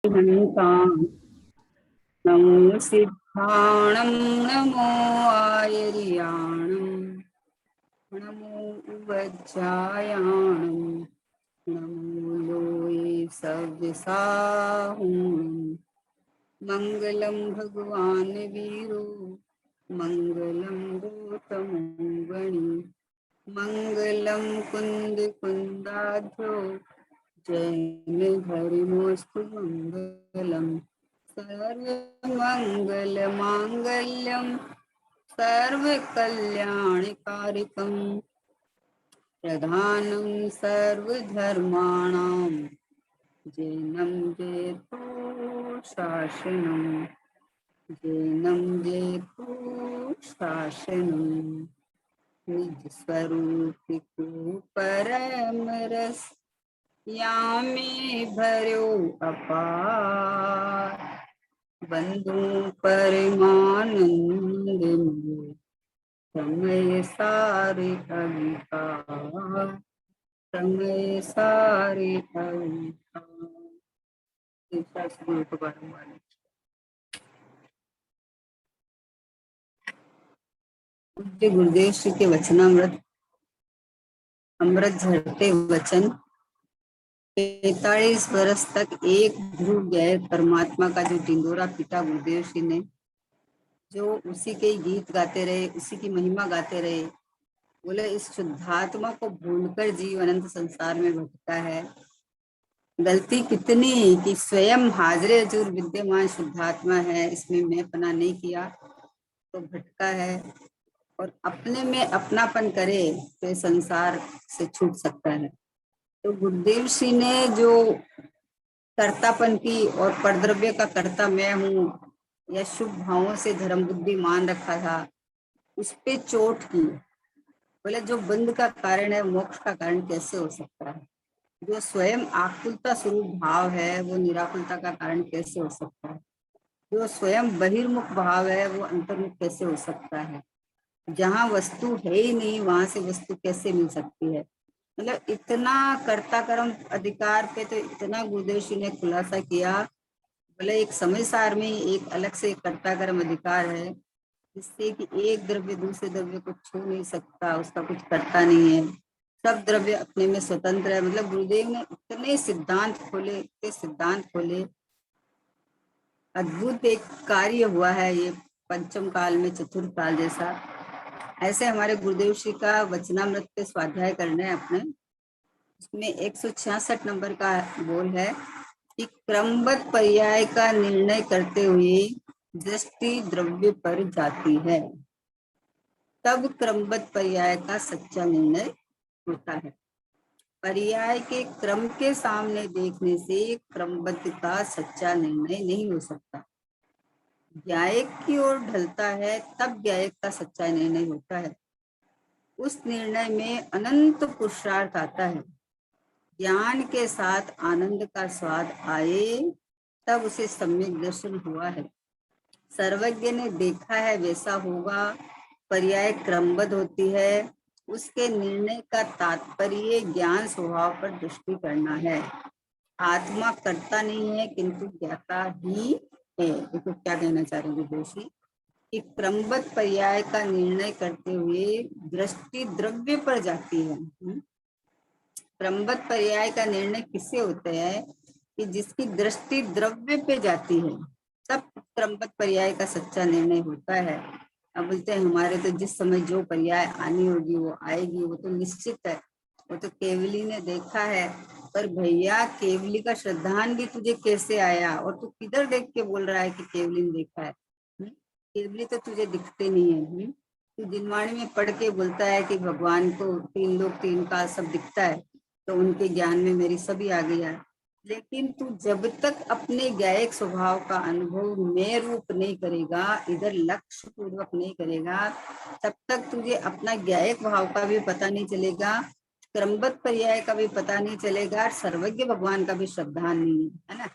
नमो सिद्धाणं नमो आयर्याणं नमो उवज्जायाणं नमो लोये सव्यसाहुं मंगलम भगवान वीरो मंगलम गौतमो गणि मंगलम कुंद कुंदाध्यो जैन धर्मोस्तु मंगलम सर्वमंगल मांगल्यम सर्वकल्याणकारिकं प्रधानं सर्वधर्माणां जैनं जयतु शासनं जैनं जयतु शासनं निज स्वरूप को परम रस यामे भरो अपार बंधु परमानंद समय सारे अविकार समय सारे अविकार। पूज्य गुरुदेव श्री के वचनामृत अमृत झरते वचन। 45 वर्ष तक एक ध्रुव गए परमात्मा का जो ढिंडोरा पीटा गुरुदेव श्री ने, जो उसी के गीत गाते रहे, उसी की महिमा गाते रहे। बोले इस शुद्धात्मा को भूलकर जीव अनंत संसार में भटका है। गलती कितनी कि स्वयं हाजरे हजूर विद्यमान शुद्धात्मा है, इसमें मैं पना नहीं किया तो भटका है। और अपने में अपनापन करे तो संसार से छूट सकता है। तो गुरुदेव श्री ने जो कर्तापन की और परद्रव्य का कर्ता मैं हूँ या शुभ भावों से धर्म बुद्धि मान रखा था, उस पे चोट की। बोले जो बंध का कारण है मोक्ष का कारण कैसे हो सकता है? जो स्वयं आकुलता स्वरूप भाव है वो निराकुलता का कारण कैसे हो सकता है? जो स्वयं बहिर्मुख भाव है वो अंतर्मुख कैसे हो सकता है? जहाँ वस्तु है ही नहीं वहां से वस्तु कैसे मिल सकती है? मतलब इतना कर्ता कर्म अधिकार पे तो इतना गुरुदेव जी ने खुलासा किया। बोले एक समय सार में एक अलग से कर्ता कर्म अधिकार है, जिससे कि एक द्रव्य दूसरे द्रव्य को छू नहीं सकता, उसका कुछ करता नहीं है, सब द्रव्य अपने में स्वतंत्र है। मतलब गुरुदेव ने इतने सिद्धांत खोले, अद्भुत एक कार्य हुआ है ये पंचम काल में चतुर्थ काल जैसा। ऐसे हमारे गुरुदेव श्री का वचनामृत पे स्वाध्याय करना है अपने। उसमें 166 नंबर का बोल है कि क्रमबद्ध पर्याय का निर्णय करते हुए दृष्टि द्रव्य पर जाती है, तब क्रमबद्ध पर्याय का सच्चा निर्णय होता है। पर्याय के क्रम के सामने देखने से क्रमबद्ध का सच्चा निर्णय नहीं हो सकता। ज्ञायक की ओर ढलता है तब ज्ञायक का सच्चा निर्णय होता है। उस निर्णय में अनंत पुरुषार्थ आता है। ज्ञान के साथ आनंद का स्वाद आए तब उसे सम्यक दर्शन हुआ है। सर्वज्ञ ने देखा है वैसा होगा। पर्याय क्रमबद्ध होती है। उसके निर्णय का तात्पर्य ज्ञान स्वभाव पर दृष्टि करना है। आत्मा करता नहीं है किंतु ज्ञाता ही है। देखो क्या कहना चाह रहे हैं जोशी कि क्रमबद्ध पर्याय का निर्णय करते हुए दृष्टि द्रव्य पर जाती है। क्रमबद्ध पर्याय का निर्णय किससे होता है कि जिसकी दृष्टि द्रव्य पे जाती है, तब क्रमबद्ध पर्याय का सच्चा निर्णय होता है। अब बोलते हैं हमारे तो जिस समय जो पर्याय आनी होगी वो आएगी, वो तो निश्चित है, वो तो केवली ने देखा है। पर भैया केवली का श्रद्धांजलि तुझे कैसे आया और तू किधर देख के बोल रहा है कि केवली ने देखा है? केवली तो तुझे दिखते नहीं है। तू जिनवाणी में पढ़ के बोलता है कि भगवान को तीन लोग तीन काल सब दिखता है, तो उनके ज्ञान में मेरी सभी आ गया। लेकिन तू जब तक अपने ज्ञायक स्वभाव का अनुभव में रूप नहीं करेगा, इधर लक्ष्य पूर्वक नहीं करेगा, तब तक तुझे अपना ज्ञायक भाव का भी पता नहीं चलेगा, क्रमबद्ध पर्याय का भी पता नहीं चलेगा, सर्वज्ञ भगवान का भी श्रद्धान नहीं है ना।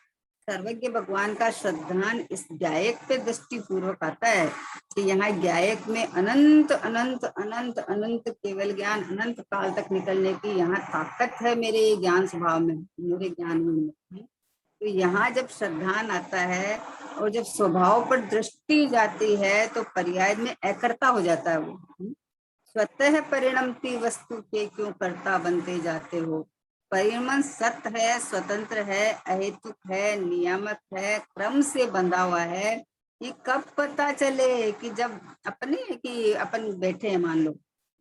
सर्वज्ञ भगवान का श्रद्धान इस ज्ञायक पे दृष्टि पूर्वक आता है कि यहाँ ज्ञायक में अनंत अनंत अनंत अनंत केवल ज्ञान अनंत काल तक निकलने की यहाँ ताकत है मेरे ज्ञान स्वभाव में, मेरे ज्ञान में। तो यहाँ जब श्रद्धान आता है और जब स्वभाव पर दृष्टि जाती है तो पर्याय में अकर्ता हो जाता है वो। स्वतः परिणमती वस्तु के क्यों कर्ता बनते जाते हो। परिणमन सत्य है, स्वतंत्र है, अहेतुक है, नियामक है, क्रम से बंधा हुआ है। कि कब पता चले कि जब अपने कि अपन बैठे हैं, मान लो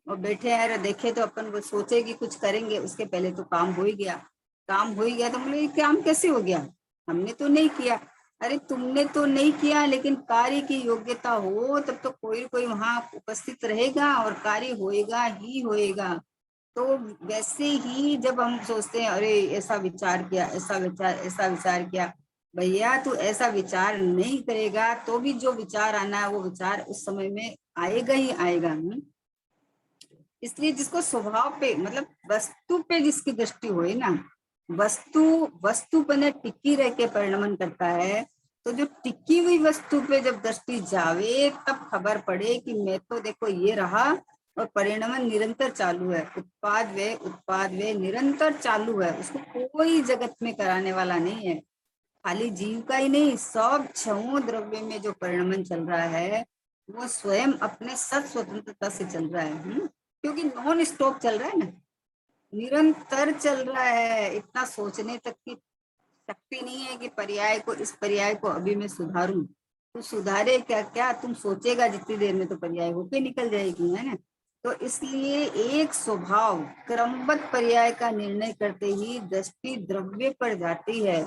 और बैठे हैं, देखे तो अपन वो सोचे कि कुछ करेंगे, उसके पहले तो काम हो ही गया। काम हो ही गया तो बोले काम कैसे हो गया, हमने तो नहीं किया। अरे तुमने तो नहीं किया, लेकिन कार्य की योग्यता हो तब तो कोई कोई वहां उपस्थित रहेगा और कार्य होएगा ही होएगा। तो वैसे ही जब हम सोचते हैं अरे ऐसा विचार किया, ऐसा विचार किया, भैया तू ऐसा विचार नहीं करेगा तो भी जो विचार आना है वो विचार उस समय में आएगा ही आएगा। इसलिए जिसको स्वभाव पे मतलब वस्तु पे जिसकी दृष्टि होए ना, वस्तु वस्तु पर टिकी रह के परिणमन करता है। तो जो टिकी हुई वस्तु पे जब दृष्टि जावे तब खबर पड़े कि मैं तो देखो ये रहा और परिणमन निरंतर चालू है, उत्पाद वे निरंतर चालू है, उसको कोई जगत में कराने वाला नहीं है। खाली जीव का ही नहीं, सब छहों द्रव्य में जो परिणमन चल रहा है वो स्वयं अपने सत स्वतंत्रता से चल रहा है। क्योंकि नॉन स्टॉप चल रहा है ना, निरंतर चल रहा है। इतना सोचने तक की शक्ति नहीं है कि पर्याय को, इस पर्याय को अभी मैं सुधारूं। तू सुधारे क्या क्या, तुम सोचेगा जितनी देर में तो पर्याय होके निकल जाएगी, है ना। तो इसलिए एक स्वभाव क्रमबद्ध पर्याय का निर्णय करते ही दृष्टि द्रव्य पर जाती है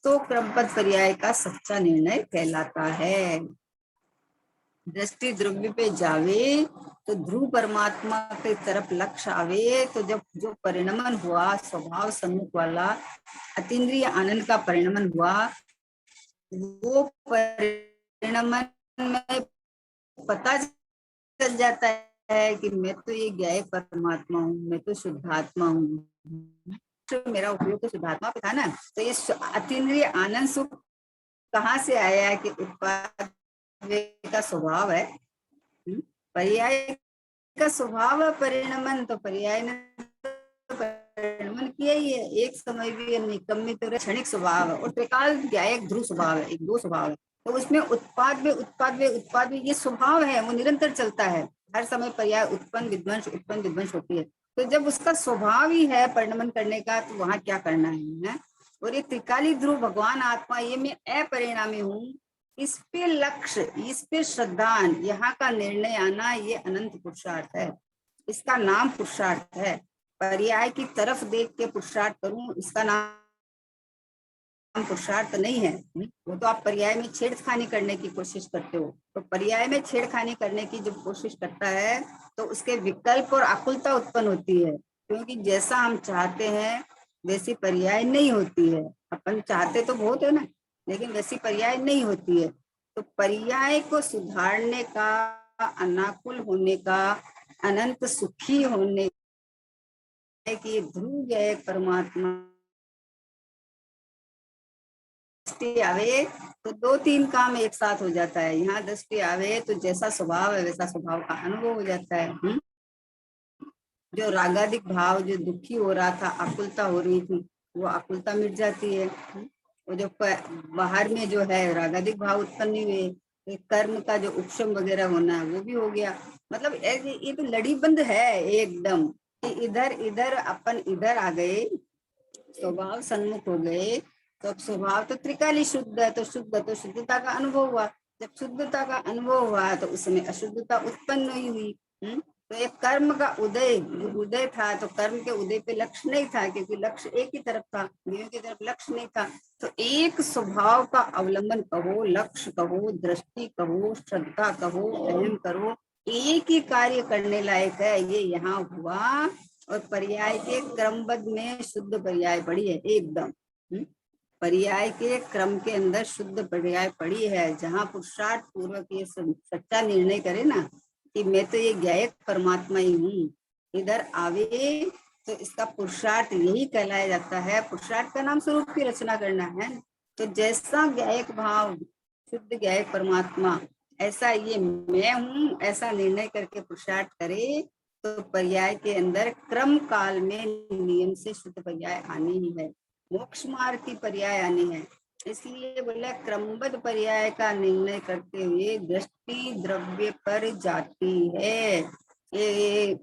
तो क्रमबद्ध पर्याय का सच्चा निर्णय कहलाता है। दृष्टि द्रव्य पे जावे तो ध्रुव परमात्मा की तरफ लक्ष्य आवे। तो जब जो परिणमन हुआ स्वभाव सम्मुख वाला अतीन्द्रिय आनंद का परिणमन हुआ, वो परिणमन में पता चल जाता है कि मैं तो ये ज्ञेय परमात्मा हूँ, मैं तो शुद्धात्मा हूँ। तो मेरा उपयोग तो शुद्धात्मा पे था ना। तो ये अतीन्द्रिय आनंद सुख कहाँ से आया है कि उत्पाद का स्वभाव है, पर्याय का स्वभाव है परिणमन। तो पर्याय ने परिणमन किया ही है, एक समय भी निकम्मित तो क्षणिक स्वभाव है और त्रिकाल ज्ञायक ध्रुव स्वभाव है, एक दो स्वभाव है। तो उसमें उत्पाद वे ये स्वभाव है, वो निरंतर चलता है। हर समय पर्याय उत्पन्न विध्वंस होती है। तो जब उसका स्वभाव ही है परिणमन करने का तो वहां क्या करना है। और ये त्रिकाली ध्रुव भगवान आत्मा, ये मैं अपरिणामी हूँ, इस पे लक्ष्य, इस पे श्रद्धान, यहाँ का निर्णय आना, ये अनंत पुरुषार्थ है। इसका नाम पुरुषार्थ है। पर्याय की तरफ देख के पुरुषार्थ करूं, इसका नाम पुरुषार्थ नहीं है। वो तो आप पर्याय में छेड़खानी करने की कोशिश करते हो। तो पर्याय में छेड़खानी करने की जब कोशिश करता है तो उसके विकल्प और आकुलता उत्पन्न होती है। क्योंकि जैसा हम चाहते हैं वैसी पर्याय नहीं होती है। अपन चाहते तो बहुत है ना, लेकिन वैसी पर्याय नहीं होती है। तो पर्याय को सुधारने का, अनाकुल होने का, अनंत सुखी होने की ध्रुव है परमात्मा दृष्टि आवे तो दो तीन काम एक साथ हो जाता है। यहाँ दृष्टि आवे तो जैसा स्वभाव है वैसा स्वभाव का अनुभव हो जाता है। जो रागादिक भाव, जो दुखी हो रहा था, आकुलता हो रही थी, वो आकुलता मिट जाती है। वो जो बाहर में जो है रागादिक भाव उत्पन्न नहीं हुए, कर्म का जो उपशम वगैरह होना है वो भी हो गया। मतलब ये तो लड़ी बंद है एकदम। इधर इधर अपन इधर आ गए, स्वभाव सन्मुख हो गए। तो अब स्वभाव तो त्रिकाली शुद्ध है, तो शुद्धता का अनुभव हुआ। जब शुद्धता का अनुभव हुआ तो उस समय अशुद्धता उत्पन्न नहीं हुई। तो एक कर्म का उदय था। तो कर्म के उदय पे लक्ष्य नहीं था, क्योंकि लक्ष्य एक ही तरफ था, जीव की तरफ लक्ष्य नहीं था। तो एक स्वभाव का अवलंबन कहो, लक्ष्य कहो, दृष्टि कहो, श्रद्धा कहो, अहम करो, एक ही कार्य करने लायक है। ये यहाँ हुआ। और पर्याय के क्रमबद्ध में शुद्ध पर्याय पड़ी है एकदम। पर्याय के क्रम के अंदर शुद्ध पर्याय पड़ी है, जहाँ पुरुषार्थ पूर्वक ये सच्चा निर्णय करे ना कि मैं तो ये ज्ञायक परमात्मा ही हूँ, इधर आवे। तो इसका पुरुषार्थ यही कहलाया जाता है। पुरुषार्थ का नाम स्वरूप की रचना करना है। तो जैसा ज्ञायक भाव, शुद्ध ज्ञायक परमात्मा, ऐसा ये मैं हूँ, ऐसा निर्णय करके पुरुषार्थ करे तो पर्याय के अंदर क्रम काल में नियम से शुद्ध पर्याय आनी ही है। मोक्ष मार्ग की पर्याय आनी है। इसलिए बोला क्रमबद्ध पर्याय का निर्णय करते हुए दृष्टि द्रव्य पर जाती है। ये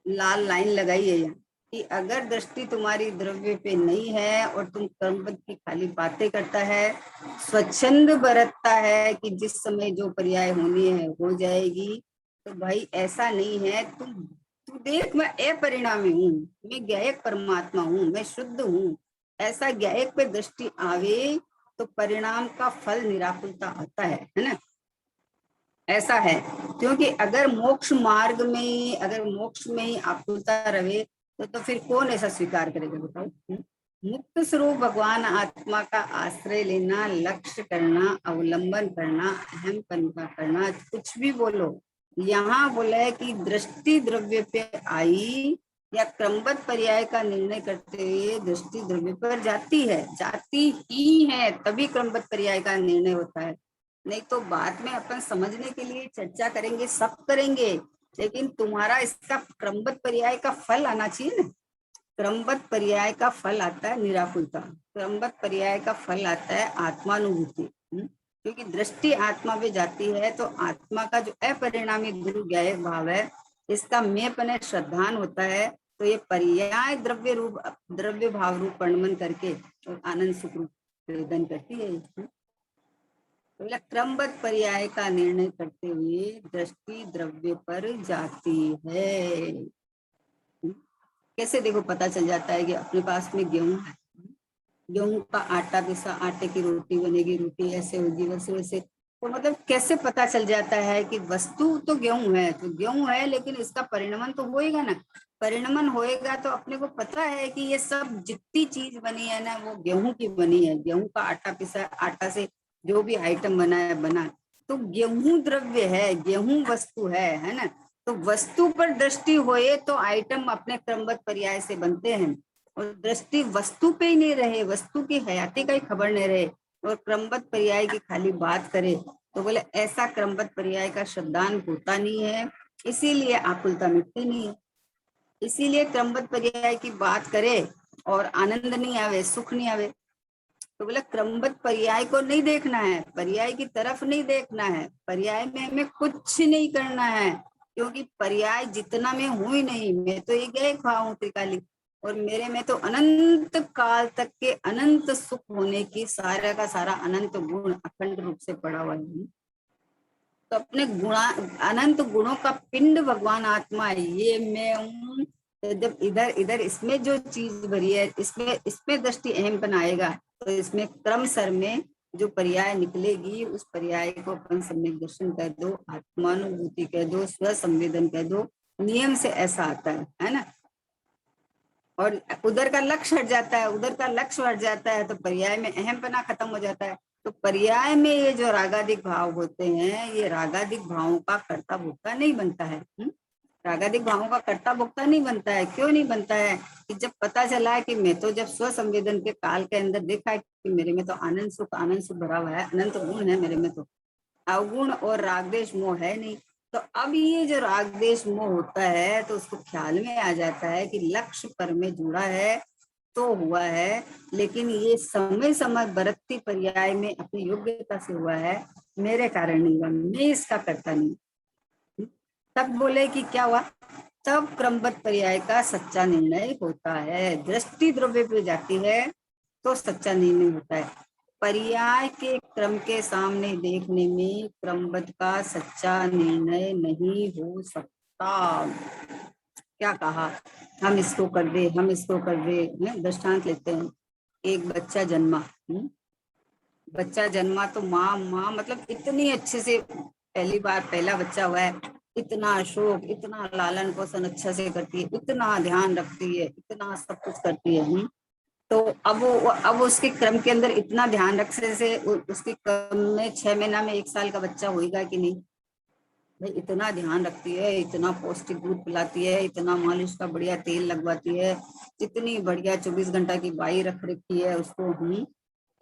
लाल लाइन लगाई है यहाँ कि अगर दृष्टि तुम्हारी द्रव्य पे नहीं है और तुम क्रमबद्ध की खाली बातें करता है, स्वच्छंद बरतता है कि जिस समय जो पर्याय होनी है हो जाएगी, तो भाई ऐसा नहीं है। तू देख, मैं अपरिणामी हूँ, मैं ज्ञायक परमात्मा हूँ, मैं शुद्ध हूँ, ऐसा ज्ञायक पे दृष्टि आवे तो परिणाम का फल निराकुलता आता है ना। ऐसा है, क्योंकि अगर मोक्ष मार्ग में, अगर मोक्ष में ही आकुलता रहे तो फिर कौन ऐसा स्वीकार करेगा बताओ। मुक्त स्वरूप भगवान आत्मा का आश्रय लेना, लक्ष्य करना, अवलंबन करना, अहम का करना, कुछ भी बोलो, यहाँ बोला है कि दृष्टि द्रव्य पे आई या क्रमबद्ध पर्याय का निर्णय करते हुए दृष्टि द्रव्य पर जाती है, जाती ही है, तभी क्रमबद्ध पर्याय का निर्णय होता है। नहीं तो बाद में अपन समझने के लिए चर्चा करेंगे, सब करेंगे, लेकिन तुम्हारा इसका क्रमबद्ध पर्याय का फल आना चाहिए ना। क्रमबद्ध पर्याय का फल आता है निराकुलता, क्रमबद्ध पर्याय का फल आता है आत्मानुभूति। क्योंकि दृष्टि आत्मा पे जाती है तो आत्मा का जो अपरिणामी गुरु ज्ञाय भाव है, इसका मेपने श्रद्धान होता है, तो ये पर्याय द्रव्य भाव रूप वर्णन करके और आनंद सुख रूप वेदन करती है। तो क्रमबद्ध पर्याय का निर्णय करते हुए दृष्टि द्रव्य पर जाती है। कैसे देखो पता चल जाता है कि अपने पास में गेहूं है, गेहूं का आटा पिसा, आटे की रोटी बनेगी, रोटी ऐसे होगी, वैसे वैसे, तो मतलब कैसे पता चल जाता है कि वस्तु तो गेहूं है, तो गेहूं है, लेकिन इसका परिणमन तो होएगा ना। परिणमन होएगा तो अपने को पता है कि ये सब जितनी चीज बनी है ना वो गेहूं की बनी है, गेहूं का आटा पिसा, आटा से जो भी आइटम बना है बना, तो गेहूं द्रव्य है, गेहूं वस्तु है ना। तो वस्तु पर दृष्टि होए तो आइटम अपने क्रमबद्ध पर्याय से बनते हैं, और दृष्टि वस्तु पे ही नहीं रहे, वस्तु की हयाती का ही खबर नहीं रहे और क्रमबद्ध पर्याय की खाली बात करे, तो बोले ऐसा क्रमबद्ध पर्याय का श्रद्धान होता नहीं है, इसीलिए आकुलता मिटती नहीं है। इसीलिए क्रमबद्ध पर्याय की बात करे और आनंद नहीं आवे, सुख नहीं आवे, तो बोले क्रमबद्ध पर्याय को नहीं देखना है, पर्याय की तरफ नहीं देखना है, पर्याय में हमें कुछ नहीं करना है, क्योंकि पर्याय जितना मैं हूं ही नहीं, मैं तो एक गए हूँ त्रिकाली, और मेरे में तो अनंत काल तक के अनंत सुख होने की सारा का सारा अनंत गुण अखंड रूप से पड़ा हुआ है। तो अपने गुणा, अनंत गुणों का पिंड भगवान आत्मा है, ये मैं हूँ। तो जब इधर इधर इसमें जो चीज भरी है, इसमें दृष्टि अहम बनाएगा, तो इसमें क्रम सर में जो पर्याय निकलेगी, उस पर्याय को अपन सम्यक दर्शन कह दो, आत्मानुभूति कह दो, स्व संवेदन कह दो, नियम से ऐसा आता है ना। और उधर का लक्ष्य हट जाता है, उधर का लक्ष्य हट जाता है, तो पर्याय में अहमपना खत्म हो जाता है। तो पर्याय में ये जो रागादिक भाव होते हैं, ये रागादिक भावों का कर्ता भोक्ता नहीं बनता है। रागादिक भावों का कर्ता भोक्ता नहीं बनता है। क्यों नहीं बनता है? कि जब पता चला है कि मैं तो जब स्व संवेदन के काल के अंदर देखा है कि मेरे में तो आनंद सुख भरा हुआ है, अनंत गुण है मेरे में, तो अवगुण और रागदेश मोह है नहीं। तो अब ये जो रागदेश मोह होता है, तो उसको ख्याल में आ जाता है कि लक्ष्य पर में जुड़ा है तो हुआ है, लेकिन ये समय समय बरतती पर्याय में अपनी योग्यता से हुआ है, मेरे कारण नहीं हुआ, मैं इसका करता नहीं। तब बोले कि क्या हुआ? तब क्रमबद्ध पर्याय का सच्चा निर्णय होता है। दृष्टि द्रव्य पे जाती है तो सच्चा निर्णय होता है। पर्याय के क्रम के सामने देखने में क्रमबद्ध का सच्चा निर्णय नहीं हो सकता। क्या कहा? हम इसको कर दे, हम इसको कर दे। दृष्टांत लेते हैं, एक बच्चा जन्मा, बच्चा जन्मा तो माँ मतलब इतनी अच्छे से, पहली बार पहला बच्चा हुआ है, इतना शोक, इतना लालन पोषण अच्छा से करती है, इतना ध्यान रखती है, इतना सब कुछ करती है। तो अब उसके क्रम के अंदर इतना ध्यान रखने से उसके क्रम में 6 महीना में 1 साल का बच्चा होएगा कि नहीं? भाई इतना ध्यान रखती है, इतना पौष्टिक दूध पिलाती है, इतना मालिश का बढ़िया तेल लगवाती है, इतनी बढ़िया 24 घंटा की बाई रख रखी है उसको।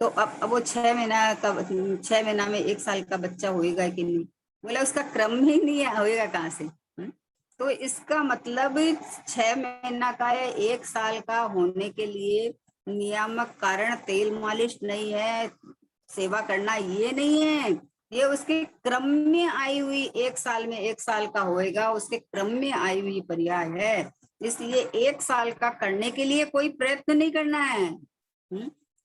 तो अब वो 6 महीना का, 6 महीना में 1 साल का बच्चा होएगा कि नहीं? बोला उसका क्रम ही नहीं है, होएगा कहाँ से? तो इसका मतलब 6 महीना का या 1 साल का होने के लिए नियामक कारण तेल मालिश नहीं है, सेवा करना ये नहीं है, ये उसके क्रम में आई हुई, 1 साल में 1 साल का होएगा, उसके क्रम में आई हुई पर्याय है। इसलिए 1 साल का करने के लिए कोई प्रयत्न नहीं करना है।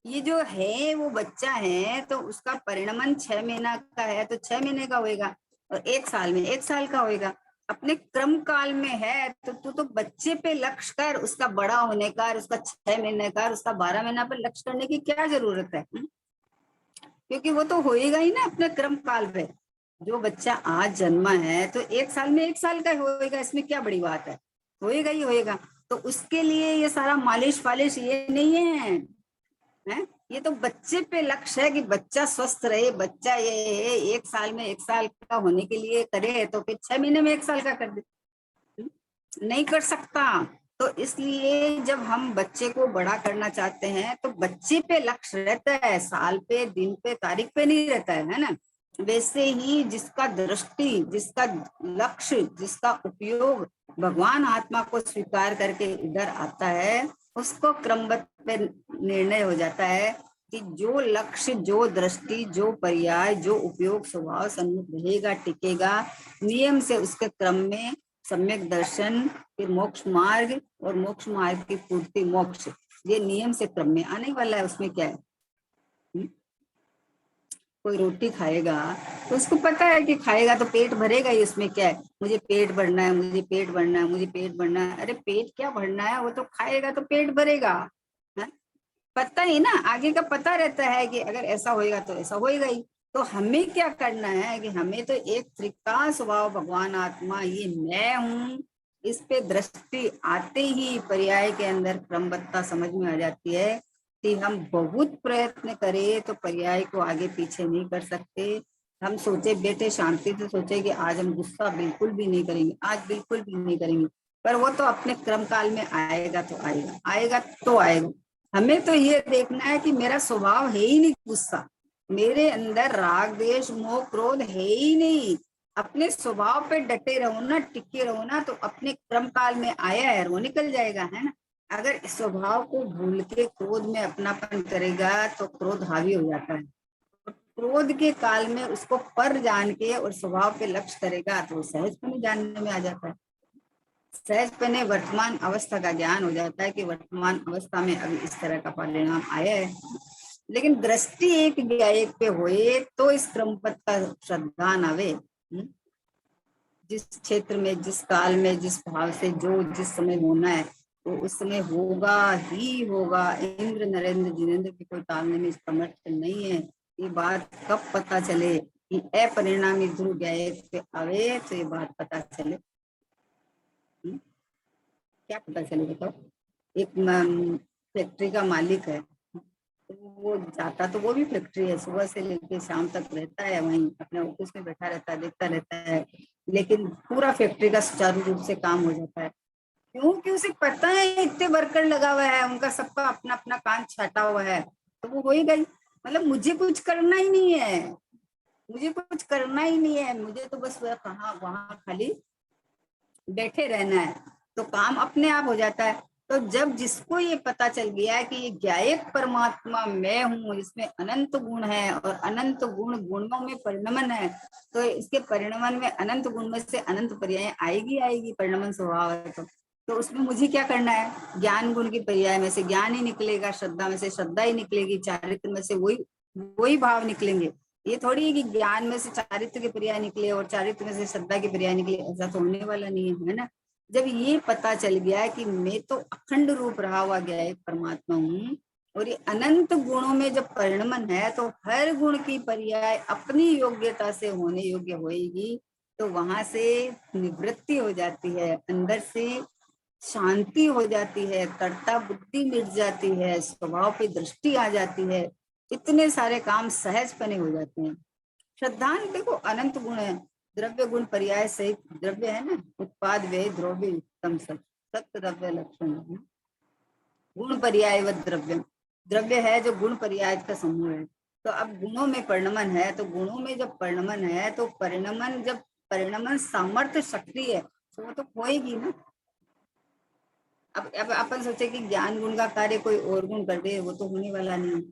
ये जो है वो बच्चा है तो उसका परिणमन 6 महीना का है तो 6 महीने का होएगा, और 1 साल में 1 साल का होएगा। अपने क्रम काल में है तो तू तो बच्चे पे लक्ष्य कर, उसका बड़ा होने का, उसका 6 महीने का, उसका 12 महीना पर लक्ष्य करने की क्या जरूरत है? क्योंकि वो तो होएगा ही ना अपने क्रम काल पे। जो बच्चा आज जन्मा है तो 1 साल में 1 साल का होएगा, इसमें क्या बड़ी बात है, होएगा ही होएगा। तो उसके लिए ये सारा मालिश फालिश ये नहीं है, है? ये तो बच्चे पे लक्ष्य है कि बच्चा स्वस्थ रहे। बच्चा ये है 1 साल में 1 साल का होने के लिए करे तो फिर 6 महीने में 1 साल का कर दे, नहीं कर सकता। तो इसलिए जब हम बच्चे को बड़ा करना चाहते हैं तो बच्चे पे लक्ष्य रहता है, साल पे, दिन पे, तारीख पे नहीं रहता है ना। वैसे ही जिसका दृष्टि, जिसका लक्ष्य, जिसका उपयोग भगवान आत्मा को स्वीकार करके इधर आता है, उसको क्रमबद्ध पे निर्णय हो जाता है कि जो लक्ष्य, जो दृष्टि, जो पर्याय, जो उपयोग स्वभाव सन्मुख रहेगा, टिकेगा, नियम से उसके क्रम में सम्यक दर्शन, फिर मोक्ष मार्ग, और मोक्ष मार्ग की पूर्ति मोक्ष, ये नियम से क्रम में आने वाला है। उसमें क्या है, कोई रोटी खाएगा तो उसको पता है कि खाएगा तो पेट भरेगा ही, उसमें क्या है, मुझे पेट भरना है, मुझे पेट भरना है, मुझे पेट भरना है। अरे पेट क्या भरना है, वो तो खाएगा तो पेट भरेगा, है? पता ही ना, आगे का पता रहता है कि अगर ऐसा होएगा तो ऐसा होएगा ही। तो हमें क्या करना है कि हमें तो एक त्रिका स्वभाव भगवान आत्मा, ये मैं हूँ, इस पे दृष्टि आते ही पर्याय के अंदर क्रमबद्धता समझ में आ जाती है कि हम बहुत प्रयत्न करें तो पर्याय को आगे पीछे नहीं कर सकते। हम सोचे बैठे शांति से सोचे कि आज हम गुस्सा बिल्कुल भी नहीं करेंगे, आज बिल्कुल भी नहीं करेंगे, पर वो तो अपने क्रम काल में आएगा तो आएगा, आएगा तो आएगा। हमें तो ये देखना है कि मेरा स्वभाव है ही नहीं गुस्सा, मेरे अंदर राग द्वेष मोह क्रोध है ही नहीं। अपने स्वभाव पे डटे रहो ना, टिके रहो ना, तो अपने क्रम काल में आया है वो निकल जाएगा, है ना। अगर स्वभाव को भूल के क्रोध में अपनापन करेगा तो क्रोध हावी हो जाता है। क्रोध के काल में उसको पर जान के और स्वभाव पे लक्ष्य करेगा तो सहजपने जानने में आ जाता है। सहजपने वर्तमान अवस्था का ज्ञान हो जाता है कि वर्तमान अवस्था में अभी इस तरह का परिणाम आया है। लेकिन दृष्टि एक एक पे होए तो इस क्रमपथ का श्रद्धा नावे। जिस क्षेत्र में, जिस काल में, जिस भाव से जो जिस समय होना है तो उस समय होगा ही होगा। इंद्र नरेंद्र जिनेंद्र की कोई टालने में समर्थ नहीं है। ये बात कब पता चले कि अपरिणामी ध्रुव गायक पे आवे, तो ये बात पता चले। क्या पता चले बताओ। एक फैक्ट्री का मालिक है, तो वो जाता तो वो भी फैक्ट्री है, सुबह से लेकर शाम तक रहता है वहीं, अपने ऑफिस में बैठा रहता है, देखता रहता है, लेकिन पूरा फैक्ट्री का सुचारू रूप से काम हो जाता है। क्योंकि उसे पता है इतने वर्कर लगा हुआ है, उनका सबका अपना अपना काम छाटा हुआ है, तो वो हो ही गई। मतलब मुझे कुछ करना ही नहीं है, मुझे कुछ करना ही नहीं है, मुझे तो बस वह कहाँ वहां खाली बैठे रहना है, तो काम अपने आप हो जाता है। तो जब जिसको ये पता चल गया है कि ये ज्ञायक परमात्मा मैं हूँ, इसमें अनंत गुण है और अनंत गुण गुणों में परिणमन है, तो इसके परिणमन में अनंत गुण में से अनंत पर्याय आएगी आएगी, परिणमन स्वभाव है तो उसमें मुझे क्या करना है, ज्ञान गुण की पर्याय में से ज्ञान ही निकलेगा, श्रद्धा में से श्रद्धा ही निकलेगी, चारित्र में से वही वही भाव निकलेंगे। ये थोड़ी है कि ज्ञान में से चारित्र के पर्याय निकले और चारित्र में से श्रद्धा के पर्याय निकले, ऐसा तो होने वाला नहीं है ना। जब ये पता चल गया कि मैं तो अखंड रूप रहा हुआ गया एक परमात्मा हूँ और ये अनंत गुणों में जब परिणमन है तो हर गुण की पर्याय अपनी योग्यता से होने योग्य होएगी, तो वहां से निवृत्ति हो जाती है, अंदर से शांति हो जाती है, कर्ता बुद्धि मिट जाती है, स्वभाव पे दृष्टि आ जाती है, इतने सारे काम सहजपने हो जाते हैं। श्रद्धान देखो अनंत गुण है, द्रव्य गुण पर्याय सहित द्रव्य है ना, उत्पाद व्यय द्रव्य उत्तम सत्य द्रव्य लक्षण है। गुण पर्याय व द्रव्य, द्रव्य है जो गुण पर्याय का समूह है। तो अब गुणों में परिणमन है, तो गुणों में जब परिणमन है तो परिणमन, जब परिणमन सामर्थ्य शक्ति है तो वो तो होएगी ना। अब अपन सोचे कि ज्ञान गुण का कार्य कोई और गुण कर दे, वो तो होने वाला नहीं है,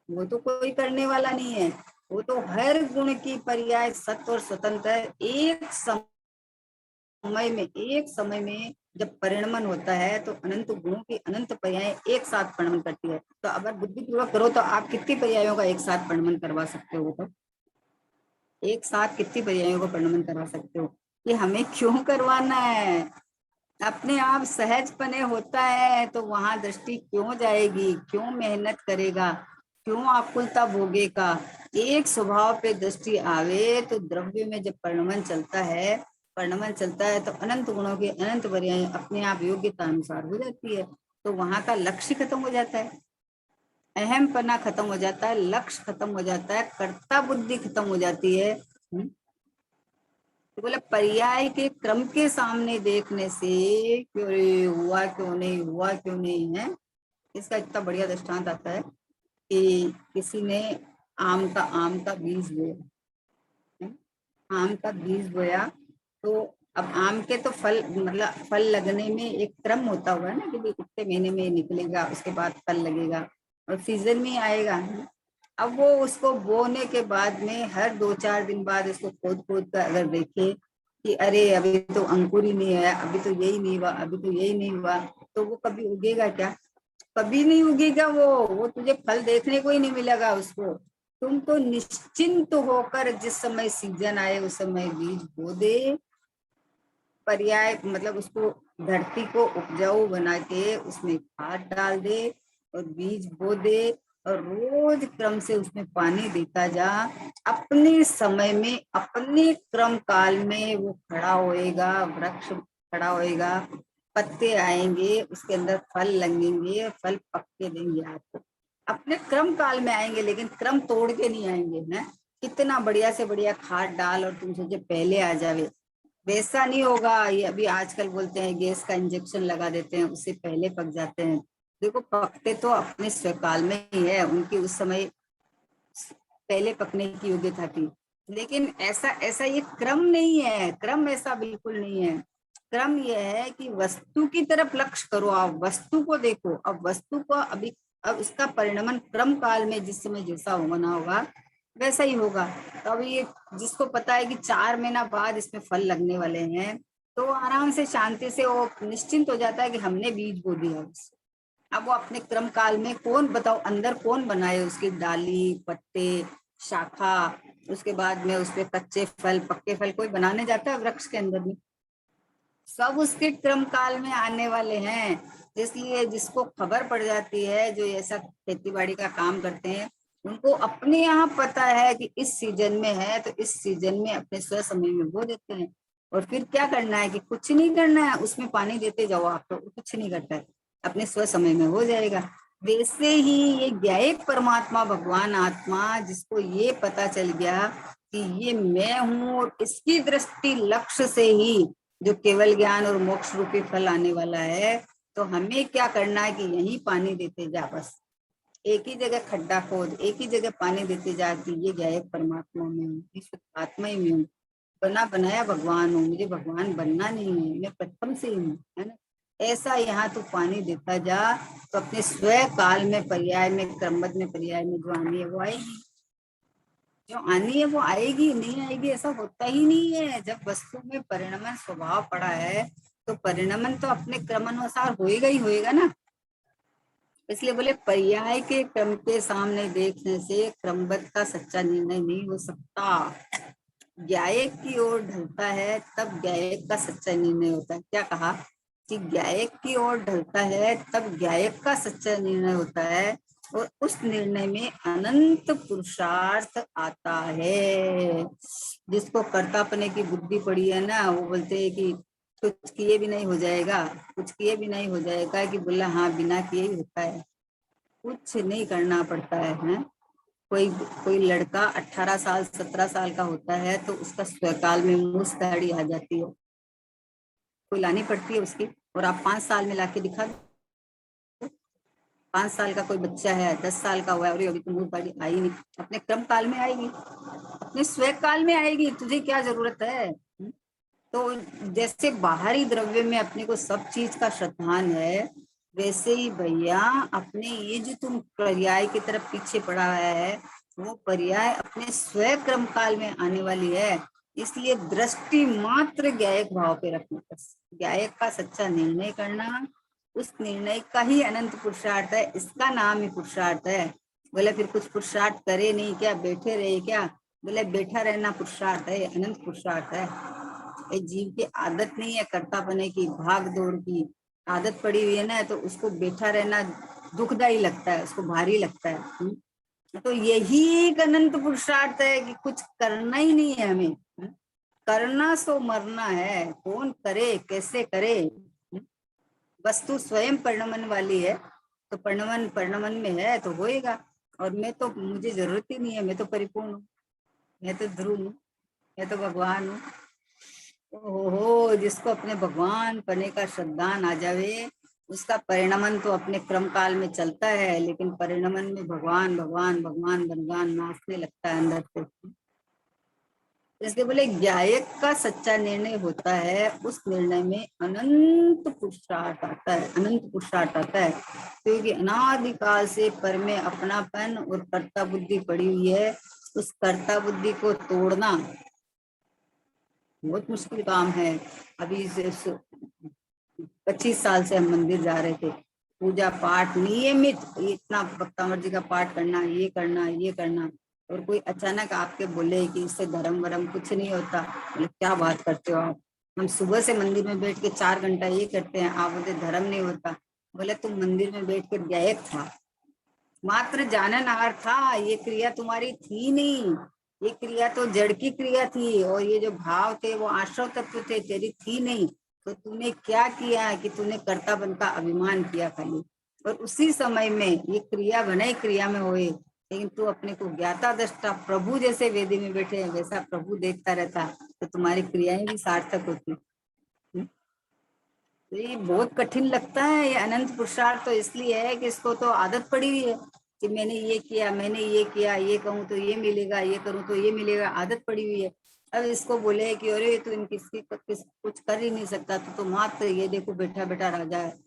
वो तो कोई करने वाला नहीं है। वो तो हर गुण की पर्याय सत्य और स्वतंत्र है। एक समय में जब परिणमन होता है तो अनंत गुणों की अनंत पर्याय एक साथ परिणमन करती है। तो अगर बुद्धिपूर्वक करो तो आप कितनी पर्यायों का एक साथ परिणमन करवा सकते हो? तो एक साथ कितनी पर्यायों का परिणमन करवा सकते हो? ये हमें क्यों करवाना है? अपने आप सहजपने होता है तो वहां दृष्टि क्यों जाएगी? क्यों मेहनत करेगा? क्यों आकुलता भोगेगा? एक स्वभाव पे दृष्टि आवे तो द्रव्य में जब परिणमन चलता है तो अनंत गुणों की अनंत पर्याय अपने आप योग्यता अनुसार हो जाती है। तो वहां का लक्ष्य खत्म हो जाता है, अहम पना खत्म हो जाता है, लक्ष्य खत्म हो जाता है, कर्ता बुद्धि खत्म हो जाती है। तो बोला पर्याय के क्रम के सामने देखने से क्यों हुआ, क्यों नहीं हुआ, क्यों नहीं है, इसका इतना बढ़िया दृष्टांत आता है कि किसी ने आम का बीज बोया, आम का बीज बोया। तो अब आम के तो फल, मतलब फल लगने में एक क्रम होता हुआ है ना कि इतने महीने में निकलेगा, उसके बाद फल लगेगा और सीजन में आएगा। अब वो उसको बोने के बाद में हर 2-4 दिन बाद उसको खोद खोद कर अगर देखे कि अरे अभी तो अंकुर ही नहीं है, अभी तो यही नहीं हुआ, अभी तो यही नहीं हुआ, तो वो कभी उगेगा क्या? कभी नहीं उगेगा। वो तुझे फल देखने को ही नहीं मिलेगा उसको। तुम तो निश्चिंत होकर जिस समय सीजन आए उस समय बीज बो दे, पर्याय मतलब उसको धरती को उपजाऊ बना के उसमें खाद डाल दे और बीज बो दे और रोज क्रम से उसमें पानी देता जा। अपने समय में अपने क्रम काल में वो खड़ा होएगा, वृक्ष खड़ा होएगा, पत्ते आएंगे, उसके अंदर फल लगेंगे, फल पक के देंगे आपको। अपने क्रम काल में आएंगे, लेकिन क्रम तोड़ के नहीं आएंगे ना। कितना बढ़िया से बढ़िया खाद डाल और तुम सोचे पहले आ जावे, वैसा नहीं होगा। ये अभी आजकल बोलते हैं गैस का इंजेक्शन लगा देते हैं, उससे पहले पक जाते हैं। देखो पकते तो अपने स्वकाल में ही है, उनकी उस समय पहले पकने की योग्यता थी। लेकिन ऐसा ऐसा ये क्रम नहीं है, क्रम ऐसा बिल्कुल नहीं है। क्रम यह है कि वस्तु की तरफ लक्ष्य करो, आप वस्तु को देखो। अब वस्तु को अभी अब उसका परिणमन क्रम काल में जिस समय जैसा होना होगा वैसा ही होगा। तो अभी ये जिसको पता है कि 4 महीना बाद इसमें फल लगने वाले हैं, तो आराम से शांति से वो निश्चिंत हो जाता है कि हमने बीज बो दिया। अब वो अपने क्रम काल में कौन बताओ अंदर कौन बनाए उसकी डाली, पत्ते, शाखा, उसके बाद में उसपे कच्चे फल, पक्के फल कोई बनाने जाता है वृक्ष के अंदर में? सब उसके क्रम काल में आने वाले हैं। इसलिए जिसको खबर पड़ जाती है, जो ऐसा खेती बाड़ी का काम करते हैं, उनको अपने यहाँ पता है कि इस सीजन में है तो इस सीजन में अपने स्व समय में बो देते हैं। और फिर क्या करना है कि कुछ नहीं करना है, उसमें पानी देते जाओ, आप तो कुछ नहीं करता है, अपने स्व समय में हो जाएगा। वैसे ही ये ज्ञायक परमात्मा भगवान आत्मा, जिसको ये पता चल गया कि ये मैं हूं और इसकी दृष्टि लक्ष्य से ही जो केवल ज्ञान और मोक्ष रूपी फल आने वाला है, तो हमें क्या करना है कि यही पानी देते जा, बस एक ही जगह खड्डा खोद, एक ही जगह पानी देते जा कि ये गायक परमात्मा में हूँ, इस आत्मा ही में हूँ, बना बनाया भगवान हूँ, मुझे भगवान बनना नहीं है, मैं प्रथम से ही हूँ, है ना। ऐसा यहाँ तू पानी देता जा तो अपने स्व काल में पर्याय में क्रमबद्ध में पर्याय में जो आनी है वो आएगी, जो आनी है वो आएगी, नहीं आएगी ऐसा होता ही नहीं है। जब वस्तु में परिणमन स्वभाव पड़ा है तो परिणमन तो अपने क्रमानुसार होएगा ही होएगा ना। इसलिए बोले पर्याय के क्रम के सामने देखने से क्रमबद्ध का सच्चा निर्णय नहीं हो सकता। ज्ञायक की ओर ढलता है तब ज्ञायक का सच्चा निर्णय होता है। क्या कहा कि ज्ञायक की ओर ढलता है तब ज्ञायक का सच्चा निर्णय होता है, और उस निर्णय में अनंत पुरुषार्थ आता है। जिसको कर्तापने की बुद्धि पड़ी है ना, वो बोलते हैं कि कुछ किए भी नहीं हो जाएगा, कुछ किए भी नहीं हो जाएगा, कि बोला हाँ बिना किए ही होता है, कुछ नहीं करना पड़ता है। कोई कोई लड़का 18 साल 17 साल का होता है तो उसका स्वकाल में मूछ दाढ़ी आ जाती है, कोई लानी पड़ती है उसकी, और आप 5 साल में लाके दिखा दो। 5 साल का कोई बच्चा है, 10 साल का हुआ है, और अभी तो मूछ दाढ़ी आई नहीं, अपने क्रम काल में आएगी, अपने स्व काल में आएगी, तुझे क्या जरूरत है? तो जैसे बाहरी द्रव्य में अपने को सब चीज का श्रद्धान है, वैसे ही भैया अपने ये जो तुम पर्याय की तरफ पीछे पड़ा है, वो पर्याय अपने स्वयं क्रम काल में आने वाली है। इसलिए दृष्टि मात्र गायक भाव पे रखना, बस गायक का सच्चा निर्णय करना, उस निर्णय का ही अनंत पुरुषार्थ है, इसका नाम ही पुरुषार्थ है। बोले फिर कुछ पुरुषार्थ करे नहीं क्या, बैठे रहे क्या? बोले बैठा रहना पुरुषार्थ है, अनंत पुरुषार्थ है। एक जीव की आदत नहीं है कर्ता बने की, भाग दौड़ की आदत पड़ी हुई है ना, तो उसको बैठा रहना दुखदाई लगता है, उसको भारी लगता है। तो यही एक अनंत पुरुषार्थ है कि कुछ करना ही नहीं है हमें। करना सो मरना है, कौन करे कैसे करे। वस्तु स्वयं परिणमन वाली है, तो परिणमन परिणमन में है तो होएगा। और मैं तो, मुझे जरूरत ही नहीं है, मैं तो परिपूर्ण हूँ, मैं तो ध्रुव हूँ, मैं तो भगवान हूँ। ओहो, जिसको अपने भगवान पने का श्रद्धान आ जावे, उसका परिणमन तो अपने क्रम काल में चलता है, लेकिन परिणमन में भगवान भगवान भगवान भगवान नाचने लगता है अंदर से। इसलिए बोले गायक का सच्चा निर्णय होता है, उस निर्णय में अनंत पुरुषार्थ आता है, अनंत पुरुषार्थ आता है। क्योंकि अनादिकाल से पर में अपनापन और कर्ता बुद्धि पड़ी हुई है, उस कर्ता बुद्धि को तोड़ना बहुत मुश्किल काम है। अभी 25 साल से हम मंदिर जा रहे थे, पूजा पाठ नियमित, इतना भक्तामर जी का पाठ करना, ये करना ये करना, और कोई अचानक आपके बोले कि इससे धर्म वरम कुछ नहीं होता। बोले क्या बात करते हो आप, हम सुबह से मंदिर में बैठ के 4 घंटा ये करते हैं, आप बोलते धर्म नहीं होता। बोले तुम मंदिर में बैठ के गायक था, मात्र जाननहार था, ये क्रिया तुम्हारी थी नहीं, ये क्रिया तो जड़ की क्रिया थी, और ये जो भाव थे वो आश्रव तत्व थे, तेरी थी नहीं। तो तूने क्या किया कि तूने कर्ता बन का अभिमान किया खाली, और उसी समय में ये क्रिया भले क्रिया में हुए, लेकिन तू अपने को ज्ञाता दृष्टा प्रभु जैसे वेदी में बैठे हैं, वैसा प्रभु देखता रहता, तो तुम्हारी क्रियाएं भी सार्थक होती। तो ये बहुत कठिन लगता है ये अनंत पुरुषार्थ, तो इसलिए है कि इसको तो आदत पड़ी हुई है कि मैंने ये किया, मैंने ये किया, ये कहूँ तो ये मिलेगा, ये करूँ तो ये मिलेगा, आदत पड़ी हुई है। अब इसको बोले कि अरे तू इन किसी कुछ कर ही नहीं सकता, तो मात्र ये देखो बैठा बैठा राजा है,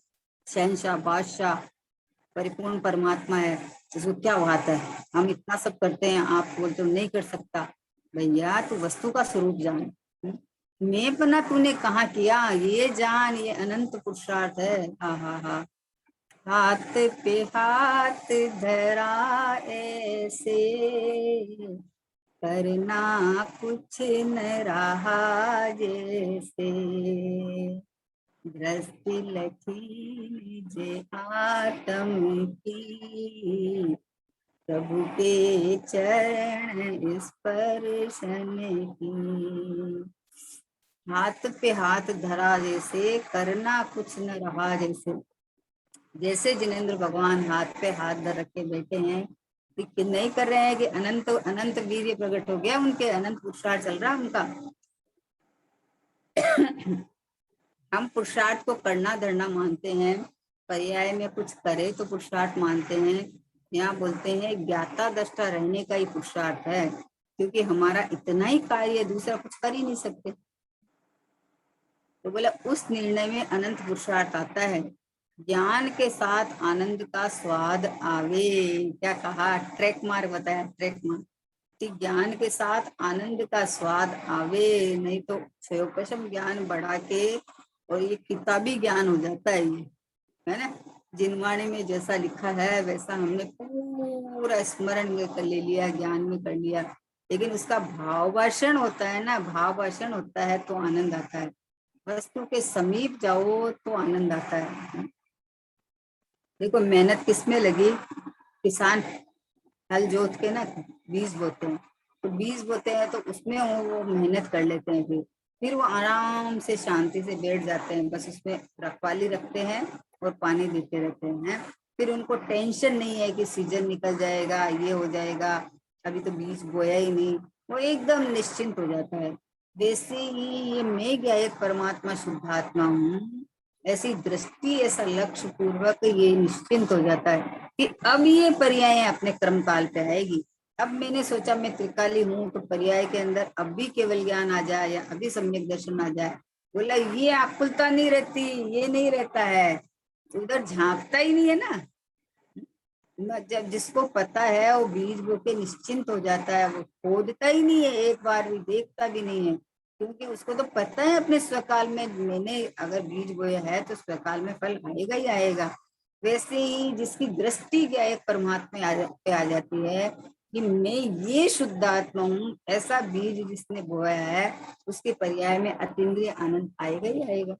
शहनशाह बादशाह परिपूर्ण परमात्मा है, इसको क्या बात है, हम इतना सब करते हैं, आप बोलते हो नहीं कर सकता। भैया तू वस्तु का स्वरूप जान, मैं बना तूने कहाँ किया, ये जान, ये अनंत पुरुषार्थ है। हाँ हाँ हाँ, हाथ पे हाथ धरा ऐसे, करना कुछ न रहा जैसे, दृष्टि लखी जे आत्म की, प्रभु के चरण स्पर्शन की। हाथ पे हाथ धरा जैसे, करना कुछ न रहा जैसे, जैसे जिनेंद्र भगवान हाथ पे हाथ धर के बैठे हैं, कि नहीं कर रहे हैं कि अनंत अनंत वीर्य प्रकट हो गया उनके, अनंत पुरुषार्थ चल रहा उनका। हम पुरुषार्थ को करना धरना मानते हैं, पर्याय में कुछ करे तो पुरुषार्थ मानते हैं। यहाँ बोलते हैं ज्ञाता दृष्टा रहने का ही पुरुषार्थ है, क्योंकि हमारा इतना ही कार्य, दूसरा कुछ कर ही नहीं सकते। तो बोला उस निर्णय में अनंत पुरुषार्थ आता है। ज्ञान के साथ आनंद का स्वाद आवे, क्या कहा, ट्रैक मार्क बताया, ट्रैक मार्क कि ज्ञान के साथ आनंद का स्वाद आवे, नहीं तो क्षयोपशम ज्ञान बढ़ा के और ये किताबी ज्ञान हो जाता है, ये है ना, जिनवाणी में जैसा लिखा है वैसा हमने पूरा स्मरण में कर ले लिया, ज्ञान में कर लिया, लेकिन उसका भाव भाषण होता है ना, भाव भाषण होता है तो आनंद आता है, वस्तु के समीप जाओ तो आनंद आता है। देखो मेहनत किसमें लगी, किसान हल जोत के ना बीज बोते हैं, तो बीज बोते हैं तो उसमें वो मेहनत कर लेते हैं, फिर वो आराम से शांति से बैठ जाते हैं, बस उसमें रखवाली रखते हैं और पानी देते रहते हैं। फिर उनको टेंशन नहीं है कि सीजन निकल जाएगा, ये हो जाएगा, अभी तो बीज बोया ही नहीं, वो एकदम निश्चिंत हो जाता है। वैसे ही ये मैं गायक परमात्मा शुद्धात्मा हूँ, ऐसी दृष्टि, ऐसा लक्ष्य पूर्वक ये निश्चिंत हो जाता है कि अब ये पर्याय अपने कर्म काल पे आएगी, अब मैंने सोचा मैं त्रिकाली हूँ, तो पर्याय के अंदर अब भी केवल ज्ञान आ जाए या अभी सम्यक दर्शन आ जाए। बोला ये आकुलता नहीं रहती, ये नहीं रहता है, तो उधर झांकता ही नहीं है ना। जब जिसको पता है वो बीज बो के निश्चिंत हो जाता है, वो खोदता ही नहीं है, एक बार भी देखता भी नहीं है, क्योंकि उसको तो पता है अपने स्वकाल में मैंने अगर बीज बोया है तो स्वकाल में फल आएगा ही आएगा। वैसे ही जिसकी दृष्टि क्या एक परमात्मा पे आ जाती है कि मैं ये शुद्ध आत्मा हूँ, ऐसा बीज जिसने बोया है उसके पर्याय में अतीन्द्रिय आनंद आएगा ही आएगा,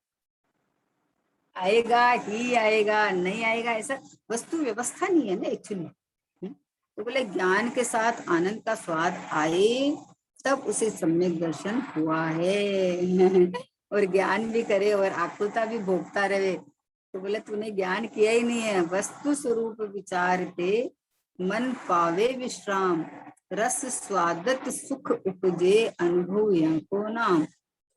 आएगा ही आएगा, नहीं आएगा ऐसा वस्तु व्यवस्था नहीं है ना एक्चुअली। तो बोले ज्ञान के साथ आनंद का स्वाद आए तब उसे सम्यक दर्शन हुआ है। और ज्ञान भी करे और आकुलता भी भोगता रहे, तो बोले तूने ज्ञान किया ही नहीं है। वस्तु स्वरूप विचार पे मन पावे विश्राम, रस स्वादत सुख उपजे अनुभव को नाम।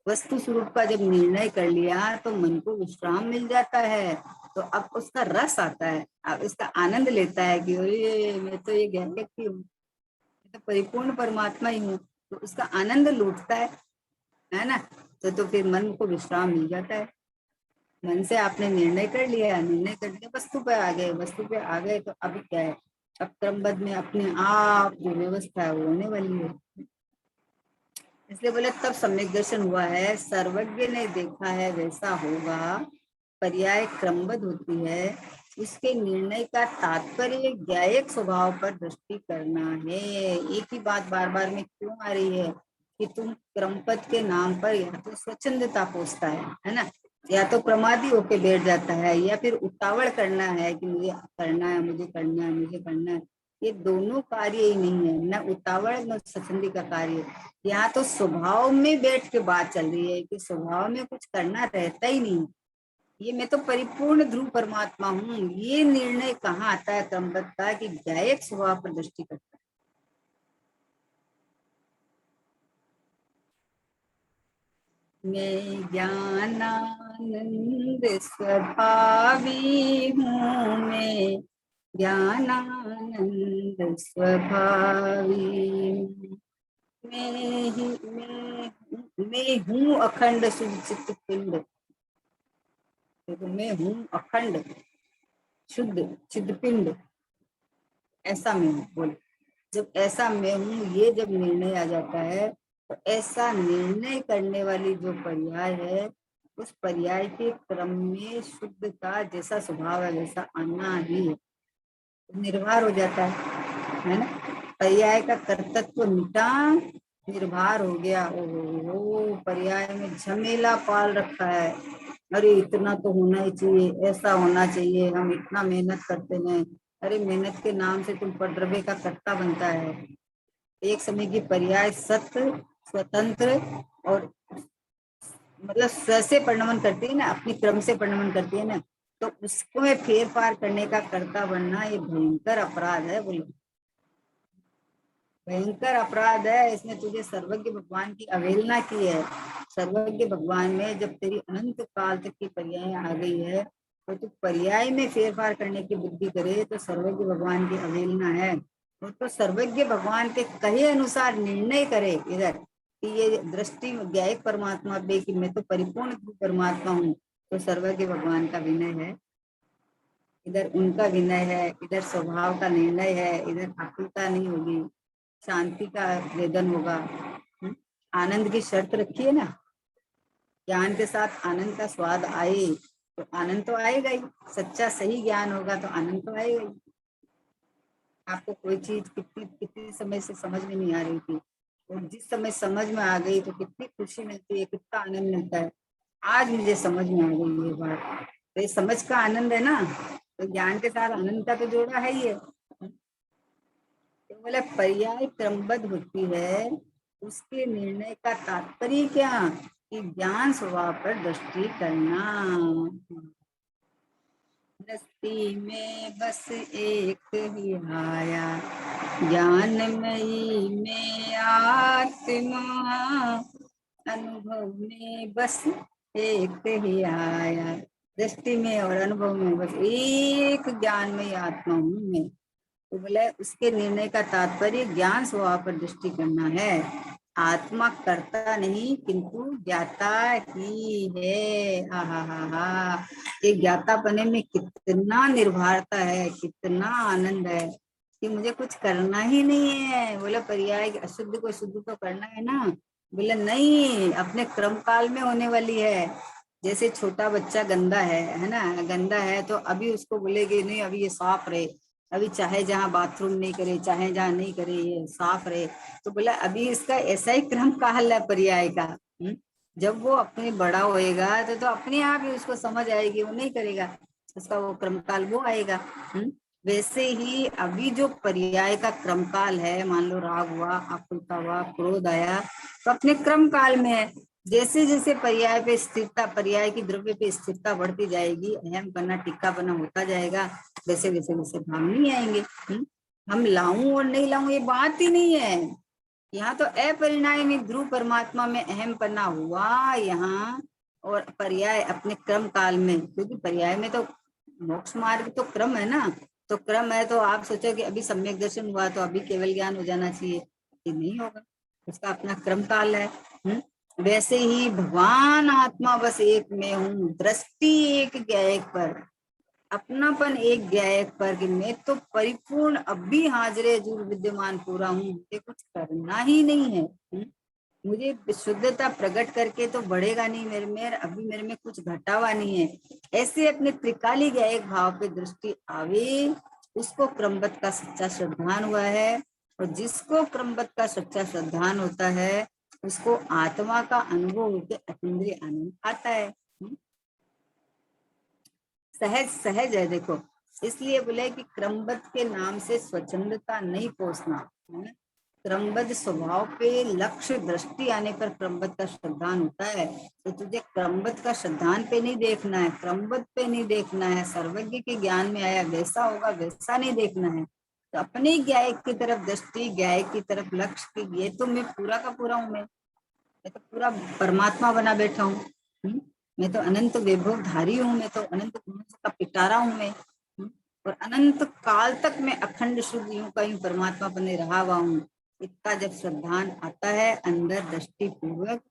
वस्तु स्वरूप का जब निर्णय कर लिया तो मन को विश्राम मिल जाता है, तो अब उसका रस आता है, अब इसका आनंद लेता है कि अरे मैं तो ये ज्ञान व्यक्ति हूँ, मैं तो परिपूर्ण परमात्मा ही हूँ, तो उसका आनंद लूटता है ना। तो फिर मन को विश्राम मिल जाता है। मन से आपने निर्णय कर लिया, निर्णय कर लिया, वस्तु पे आ गए, वस्तु पे आ गए तो अभी क्या है, अब क्रमबद्ध में अपने आप जो व्यवस्था है वो होने वाली है। इसलिए बोले तब सम्यक दर्शन हुआ है, सर्वज्ञ ने देखा है वैसा होगा, पर्याय क्रमबद्ध होती है, उसके निर्णय का तात्पर्य ज्ञायक स्वभाव पर दृष्टि करना है। एक ही बात बार बार में क्यों आ रही है कि तुम क्रमपद के नाम पर या तो स्वच्छंदता पोसता है ना, या तो प्रमादी होके बैठ जाता है, या फिर उतावड़ करना है कि मुझे करना है, मुझे करना है, मुझे करना है। ये दोनों कार्य ही नहीं है, न उतावड़ न स्वच्छंदी का कार्य। यहाँ तो स्वभाव में बैठ के बात चल रही है कि स्वभाव में कुछ करना रहता ही नहीं। ये मैं तो परिपूर्ण ध्रुव परमात्मा हूँ, ये निर्णय कहाँ आता है क्रमबद्ध का कि ज्ञायक स्वभाव पर दृष्टि करता है। मैं ज्ञानानंद स्वभावी हूँ, मैं ज्ञानानंद स्वभावी हूँ। मैं हूँ अखंड शुद्ध चित्त पिंड। देखो मैं हूँ अखंड शुद्ध चित्त पिंड, ऐसा मैं हूँ। बोले जब ऐसा मैं हूँ ये जब निर्णय आ जाता है, तो ऐसा निर्णय करने वाली जो पर्याय है उस पर्याय के क्रम में शुद्ध का जैसा स्वभाव है वैसा आना ही निर्भर हो जाता है ना। पर्याय का कर्तत्व मिटा, निर्भर हो गया। ओ पर्याय में झमेला पाल रखा है, अरे इतना तो होना ही चाहिए, ऐसा होना चाहिए, हम इतना मेहनत करते हैं। अरे मेहनत के नाम से तुम पटरबे का कट्टा बनता है। एक समय की पर्याय सत्य स्वतंत्र और मतलब स्व से परिणमन करती है ना, अपनी क्रम से परिणमन करती है ना, तो उसको में फेर फार करने का कर्ता बनना ये भयंकर अपराध है। बोलो भयंकर अपराध है, इसमें तुझे सर्वज्ञ भगवान की अवहेलना की है। सर्वज्ञ भगवान में जब तेरी अनंत काल तक की पर्याय आ गई है, तो तू पर्याय में फेरफार करने की बुद्धि करे तो सर्वज्ञ भगवान की अवहेलना है। तो सर्वज्ञ भगवान के कहे अनुसार निर्णय करे इधर कि ये दृष्टि ज्ञायक परमात्मा पे कि मैं तो परिपूर्ण परमात्मा हूँ, तो सर्वज्ञ भगवान का विनय है, इधर उनका विनय है, इधर स्वभाव का निर्णय है, इधर आकुलता नहीं होगी, शांति का वेदन होगा। आनंद की शर्त रखी है ना, ज्ञान के साथ आनंद का स्वाद आए तो आनंद तो आएगा ही, सच्चा सही ज्ञान होगा तो आनंद तो आएगा ही। आपको कोई चीज कितनी कितने समय से समझ में नहीं आ रही थी, और जिस समय समझ में आ गई तो कितनी खुशी मिलती है, कितना आनंद मिलता है। आज मुझे समझ में आ गई ये बात, तो ये समझ का आनंद है ना, तो ज्ञान के साथ आनंद का तो जोड़ा है ही है। बोले पर्याय क्रमबद्ध होती है, उसके निर्णय का तात्पर्य क्या कि ज्ञान स्वभाव पर दृष्टि करना। दृष्टि में बस एक ही आया, ज्ञानमयी में आत्मा, अनुभव में बस एक ही आया। दृष्टि में और अनुभव में बस एक ज्ञानमयी आत्मा हूँ मैं। तो बोला उसके निर्णय का तात्पर्य ज्ञान स्वभाव पर दृष्टि करना है। आत्मा करता नहीं किंतु ज्ञाता ही है। हा हा हा हा, ये ज्ञाता बने में कितना निर्भरता है, कितना आनंद है कि मुझे कुछ करना ही नहीं है। बोला पर्याय अशुद्ध को शुद्ध तो करना है ना। बोले नहीं, अपने क्रम काल में होने वाली है। जैसे छोटा बच्चा गंदा है ना, गंदा है तो अभी उसको बोलेगे नहीं अभी ये साफ रहे, अभी चाहे जहाँ बाथरूम नहीं करे, चाहे जहाँ नहीं करे, ये साफ रहे। तो बोला अभी इसका ऐसा ही क्रम काल है पर्याय का। जब वो अपने बड़ा होएगा तो अपने आप ही उसको समझ आएगी, वो नहीं करेगा, उसका वो क्रम काल वो आएगा। वैसे ही अभी जो पर्याय का क्रम काल है, मान लो राग हुआ, आकुलता हुआ, क्रोध आया, तो अपने क्रम काल में है। जैसे जैसे पर्याय पे स्थिरता, पर्याय की द्रव्य पे स्थिरता बढ़ती जाएगी, अहम बना टिक्का बना होता जाएगा, वैसे वैसे वैसे भाव नहीं आएंगे। हम लाऊं और नहीं लाऊं ये बात ही नहीं है। यहाँ तो अपरिणामी ध्रुव परमात्मा में अहम पन्ना हुआ यहाँ, और पर्याय अपने क्रम काल में, क्योंकि पर्याय में तो मोक्ष मार्ग तो क्रम है ना, तो क्रम है। तो आप सोचो कि अभी सम्यक दर्शन हुआ तो अभी केवल ज्ञान हो जाना चाहिए, ये नहीं होगा, उसका अपना क्रम काल है। वैसे ही भगवान आत्मा बस एक में हूँ, दृष्टि एक ज्ञायक पर, अपनापन एक ज्ञायक पर कि मैं तो परिपूर्ण अब भी हाजिरे हजूर विद्यमान पूरा हूँ, मुझे कुछ करना ही नहीं है। मुझे शुद्धता प्रकट करके तो बढ़ेगा नहीं मेरे में, अभी मेरे में कुछ घटा हुआ नहीं है। ऐसे अपने त्रिकाली ज्ञायक भाव पे दृष्टि आवे, उसको क्रमबद्ध का सच्चा श्रद्धान हुआ है। और जिसको क्रमबद्ध का सच्चा श्रद्धान होता है उसको आत्मा का अनुभव होकर अतीन्द्रिय आनंद आता है। सहज सहज है। देखो इसलिए बोले कि क्रमबद्ध के नाम से स्वच्छंदता नहीं पोसना, क्रमबद्ध स्वभाव पे लक्ष्य दृष्टि आने पर क्रमबद्ध का श्रद्धान होता है। तो तुझे क्रमबद्ध का श्रद्धान पे नहीं देखना है, क्रमबद्ध पे नहीं देखना है, सर्वज्ञ के ज्ञान में आया वैसा होगा वैसा नहीं देखना है। तो अपने ज्ञायक की तरफ दृष्टि, ज्ञायक की तरफ लक्ष्य की, ये तो मैं पूरा का पूरा हूँ, मैं तो पूरा परमात्मा बना बैठा हूँ, मैं तो अनंत वैभव धारी हूँ, मैं तो अनंत का पिटारा हूँ मैं, और अनंत काल तक मैं अखंड शुद्ध यूं का यूं परमात्मा बने रहा हुआ हूँ। इतना जब श्रद्धान आता है अंदर दृष्टि पूर्वक,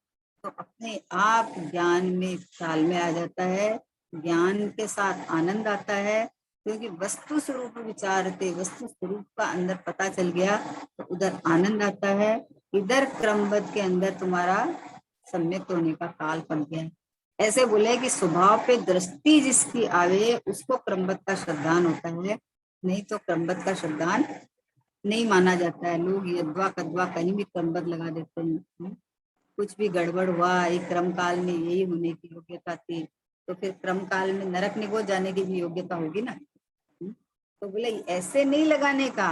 तो अपने आप ज्ञान में ख्याल में आ जाता है, ज्ञान के साथ आनंद आता है, क्योंकि वस्तु स्वरूप विचारते, वस्तु स्वरूप का अंदर पता चल गया तो उधर आनंद आता है। इधर क्रमबद्ध के अंदर तुम्हारा सम्यक होने का काल बन गया। ऐसे बोले कि स्वभाव पे दृष्टि जिसकी आवे उसको क्रमबद्ध का श्रद्धान होता है, नहीं तो क्रमबद्ध का श्रद्धान नहीं माना जाता है। लोग यद्वा कद्वा कहीं भी क्रमबद्ध लगा देते हैं। कुछ भी गड़बड़ हुआ, एक क्रम काल में यही होने की योग्यता थी, तो फिर क्रम काल में नरक निगो जाने की भी योग्यता होगी ना। तो बोले ऐसे नहीं लगाने का,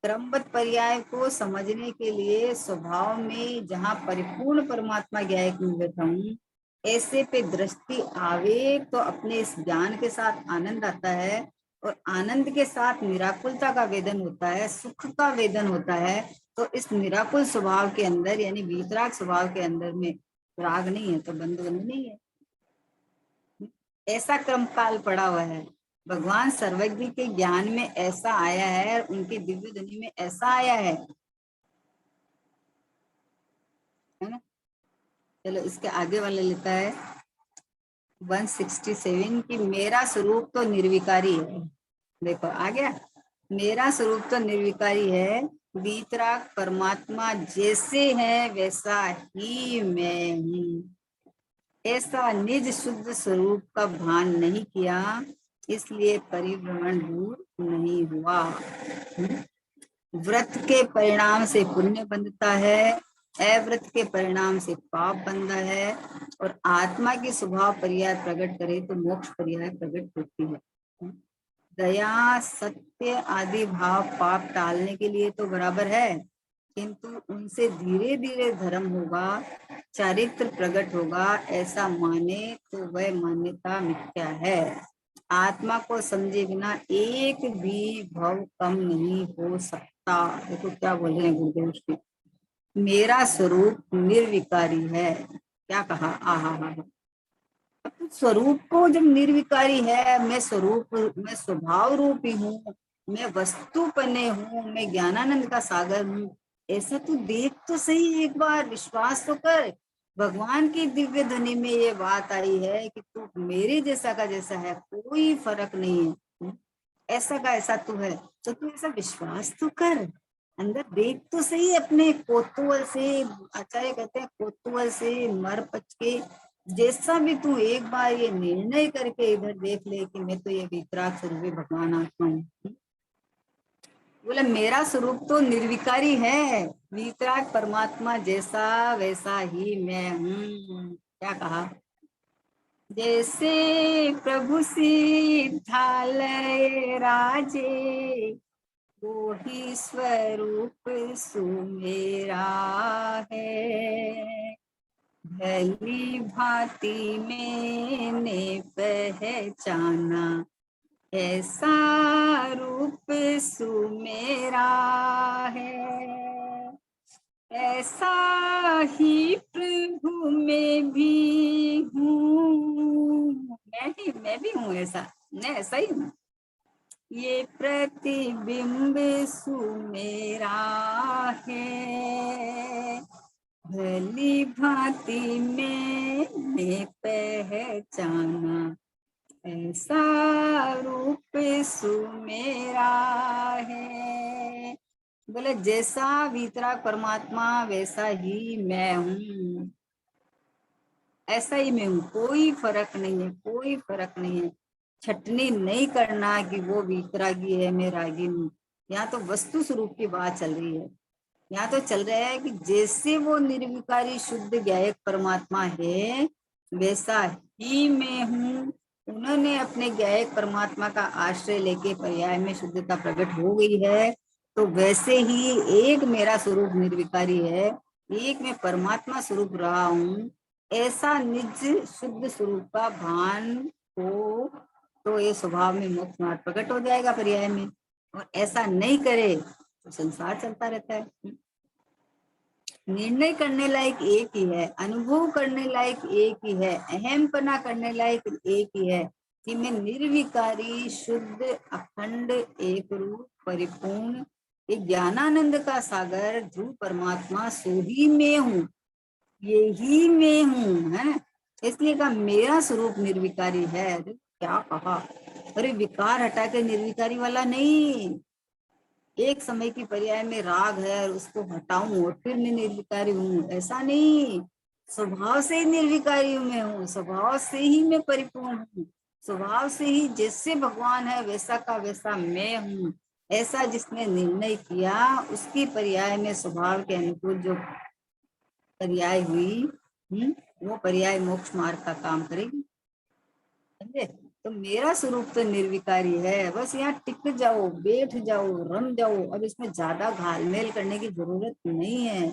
क्रमबद्ध पर्याय को समझने के लिए स्वभाव में जहाँ परिपूर्ण परमात्मा ज्ञायक में बैठा हूँ, ऐसे पे दृष्टि आवे तो अपने इस ज्ञान के साथ आनंद आता है, और आनंद के साथ निराकुलता का वेदन होता है, सुख का वेदन होता है। तो इस निराकुल स्वभाव के अंदर यानी वीतराग स्वभाव के अंदर में राग नहीं है तो बंद नहीं है। ऐसा क्रम काल पड़ा हुआ है। भगवान सर्वज्ञ के ज्ञान में ऐसा आया है, उनकी दिव्य ध्वनि में ऐसा आया है ना। चलो इसके आगे वाले लेता है 167 की मेरा स्वरूप तो निर्विकारी है। देखो आ गया, मेरा स्वरूप तो निर्विकारी है, वीतराग परमात्मा जैसे है वैसा ही मैं हूँ। ऐसा निज शुद्ध स्वरूप का भान नहीं किया, इसलिए परिभ्रमण दूर नहीं हुआ। व्रत के परिणाम से पुण्य बंधता है, अव्रत के परिणाम से पाप बंधा है, और आत्मा की स्वभाव पर्याय प्रकट करे तो मोक्ष पर्याय प्रकट होती है। दया सत्य आदि भाव पाप टालने के लिए तो बराबर है, किंतु उनसे धीरे धीरे धर्म होगा, चारित्र प्रकट होगा, ऐसा माने तो वह मान्यता मिथ्या है। आत्मा को समझे बिना एक भी भव कम नहीं हो सकता। देखो क्या बोल रहे हैं गुरुदेव श्री, मेरा स्वरूप निर्विकारी है। क्या कहा, आहा हा, स्वरूप को जब निर्विकारी है, मैं स्वरूप, मैं स्वभाव रूपी हूँ, मैं वस्तुपने हूँ, मैं ज्ञानानंद का सागर हूँ, ऐसा तू देख तो सही, एक बार विश्वास तो कर। भगवान की दिव्य ध्वनि में ये बात आई है कि तू मेरे जैसा का जैसा है, कोई फर्क नहीं है। ऐसा का ऐसा तू है, तो तू ऐसा विश्वास तो कर, अंदर देख तो सही अपने कोतूहल से। आचार्य कहते हैं कोतूहल से मर पच के, जैसा भी तू एक बार ये निर्णय करके इधर देख ले कि मैं तो ये वितराग स्वरूप भगवान आत्मा हूँ। बोले मेरा स्वरूप तो निर्विकारी है, वितराग परमात्मा जैसा वैसा ही मैं हूँ। क्या कहा? जैसे प्रभु सिद्धालय राजे, वो ही स्वरूप सुमेरा है। भली भांति मैंने पहचाना, ऐसा रूप सुमेरा है। ऐसा ही प्रभु में भी हूँ, मैं भी हूँ ऐसा, मैं ऐसा ही हूँ। ये प्रतिबिंब सुमेरा है। भली भांति मैंने पहचाना, ऐसा रूप सुमेरा है। बोले जैसा वितराग परमात्मा वैसा ही मैं हूँ, ऐसा ही मैं हूँ, कोई फर्क नहीं है, कोई फर्क नहीं है। छटनी नहीं करना कि वो वितरागी है मैं रागी हूँ। यहाँ तो वस्तु स्वरूप की बात चल रही है। यहाँ तो चल रहा है कि जैसे वो निर्विकारी शुद्ध ज्ञायक परमात्मा है, वैसा ही मैं हूँ। उन्होंने अपने ज्ञायक परमात्मा का आश्रय लेके पर्याय में शुद्धता प्रकट हो गई है, तो वैसे ही एक मेरा स्वरूप निर्विकारी है, एक मैं परमात्मा स्वरूप रहा हूँ। ऐसा निज शुद्ध स्वरूप का भान हो तो ये स्वभाव में मोक्ष मार्ग प्रकट हो जाएगा पर्याय में, और ऐसा नहीं करे तो संसार चलता रहता है। निर्णय करने लायक एक ही है, अनुभव करने लायक एक ही है, अहम पना करने लायक एक ही है कि मैं निर्विकारी शुद्ध अखंड एक रूप परिपूर्ण एक ज्ञानानंद का सागर ध्रुव परमात्मा सो ही मैं हूँ, यही मैं हूँ है। इसलिए कहा मेरा स्वरूप निर्विकारी है। अरे क्या कहा, अरे विकार हटा के निर्विकारी वाला नहीं, एक समय की पर्याय में राग है और उसको हटाऊं और फिर मैं निर्विकारी हूँ, ऐसा नहीं। स्वभाव से ही निर्विकारी हूँ मैं हूँ, स्वभाव से ही मैं परिपूर्ण हूँ, स्वभाव से ही जैसे भगवान है वैसा का वैसा मैं हूँ। ऐसा जिसने निर्णय किया उसकी पर्याय में स्वभाव के अनुकूल जो पर्याय हुई, वो पर्याय मोक्ष मार्ग का काम करेगी। समझे? तो मेरा स्वरूप तो निर्विकारी है, बस यहाँ टिक जाओ, बैठ जाओ, रम जाओ। अब इसमें ज्यादा घालमेल करने की जरूरत नहीं है।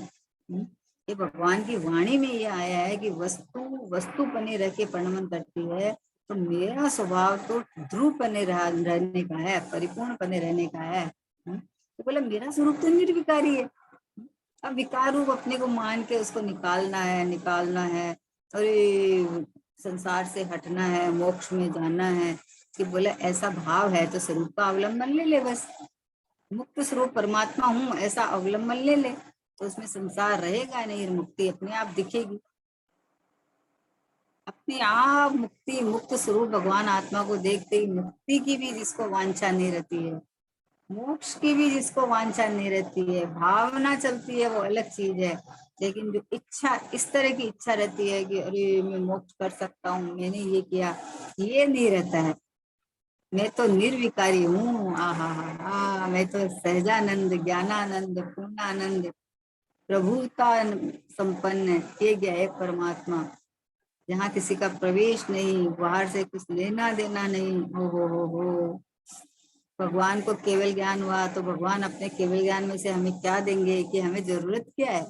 ये भगवान की वाणी में ये आया है कि वस्तु बने रह के प्रणमन करती है, तो मेरा स्वभाव तो ध्रुव बने रहने का है, परिपूर्ण बने रहने का है। तो बोला मेरा स्वरूप तो निर्विकारी है। अब विकार रूप अपने को मान के उसको निकालना है, और संसार से हटना है, मोक्ष में जाना है, कि बोले ऐसा भाव है तो स्वरूप का अवलंबन ले ले बस। मुक्त स्वरूप परमात्मा हूँ ऐसा अवलंबन ले ले, तो उसमें संसार रहेगा नहीं, मुक्ति अपने आप दिखेगी। अपने आप मुक्ति, मुक्त स्वरूप भगवान आत्मा को देखते ही मुक्ति की भी जिसको वांछा नहीं रहती है, मोक्ष की भी जिसको वांछा नहीं रहती है, भावना चलती है वो अलग चीज है। लेकिन जो इच्छा, इस तरह की इच्छा रहती है कि अरे मैं मोक्ष कर सकता हूँ, मैंने ये किया, ये नहीं रहता है। मैं तो निर्विकारी हूँ, आहा, मैं तो सहजानंद, ज्ञानानंद, पूर्णानंद, प्रभुता संपन्न ये गया है परमात्मा, जहाँ किसी का प्रवेश नहीं, बाहर से कुछ लेना देना नहीं। हो भगवान को केवल ज्ञान हुआ तो भगवान अपने केवल ज्ञान में से हमें क्या देंगे, कि हमें जरूरत क्या है,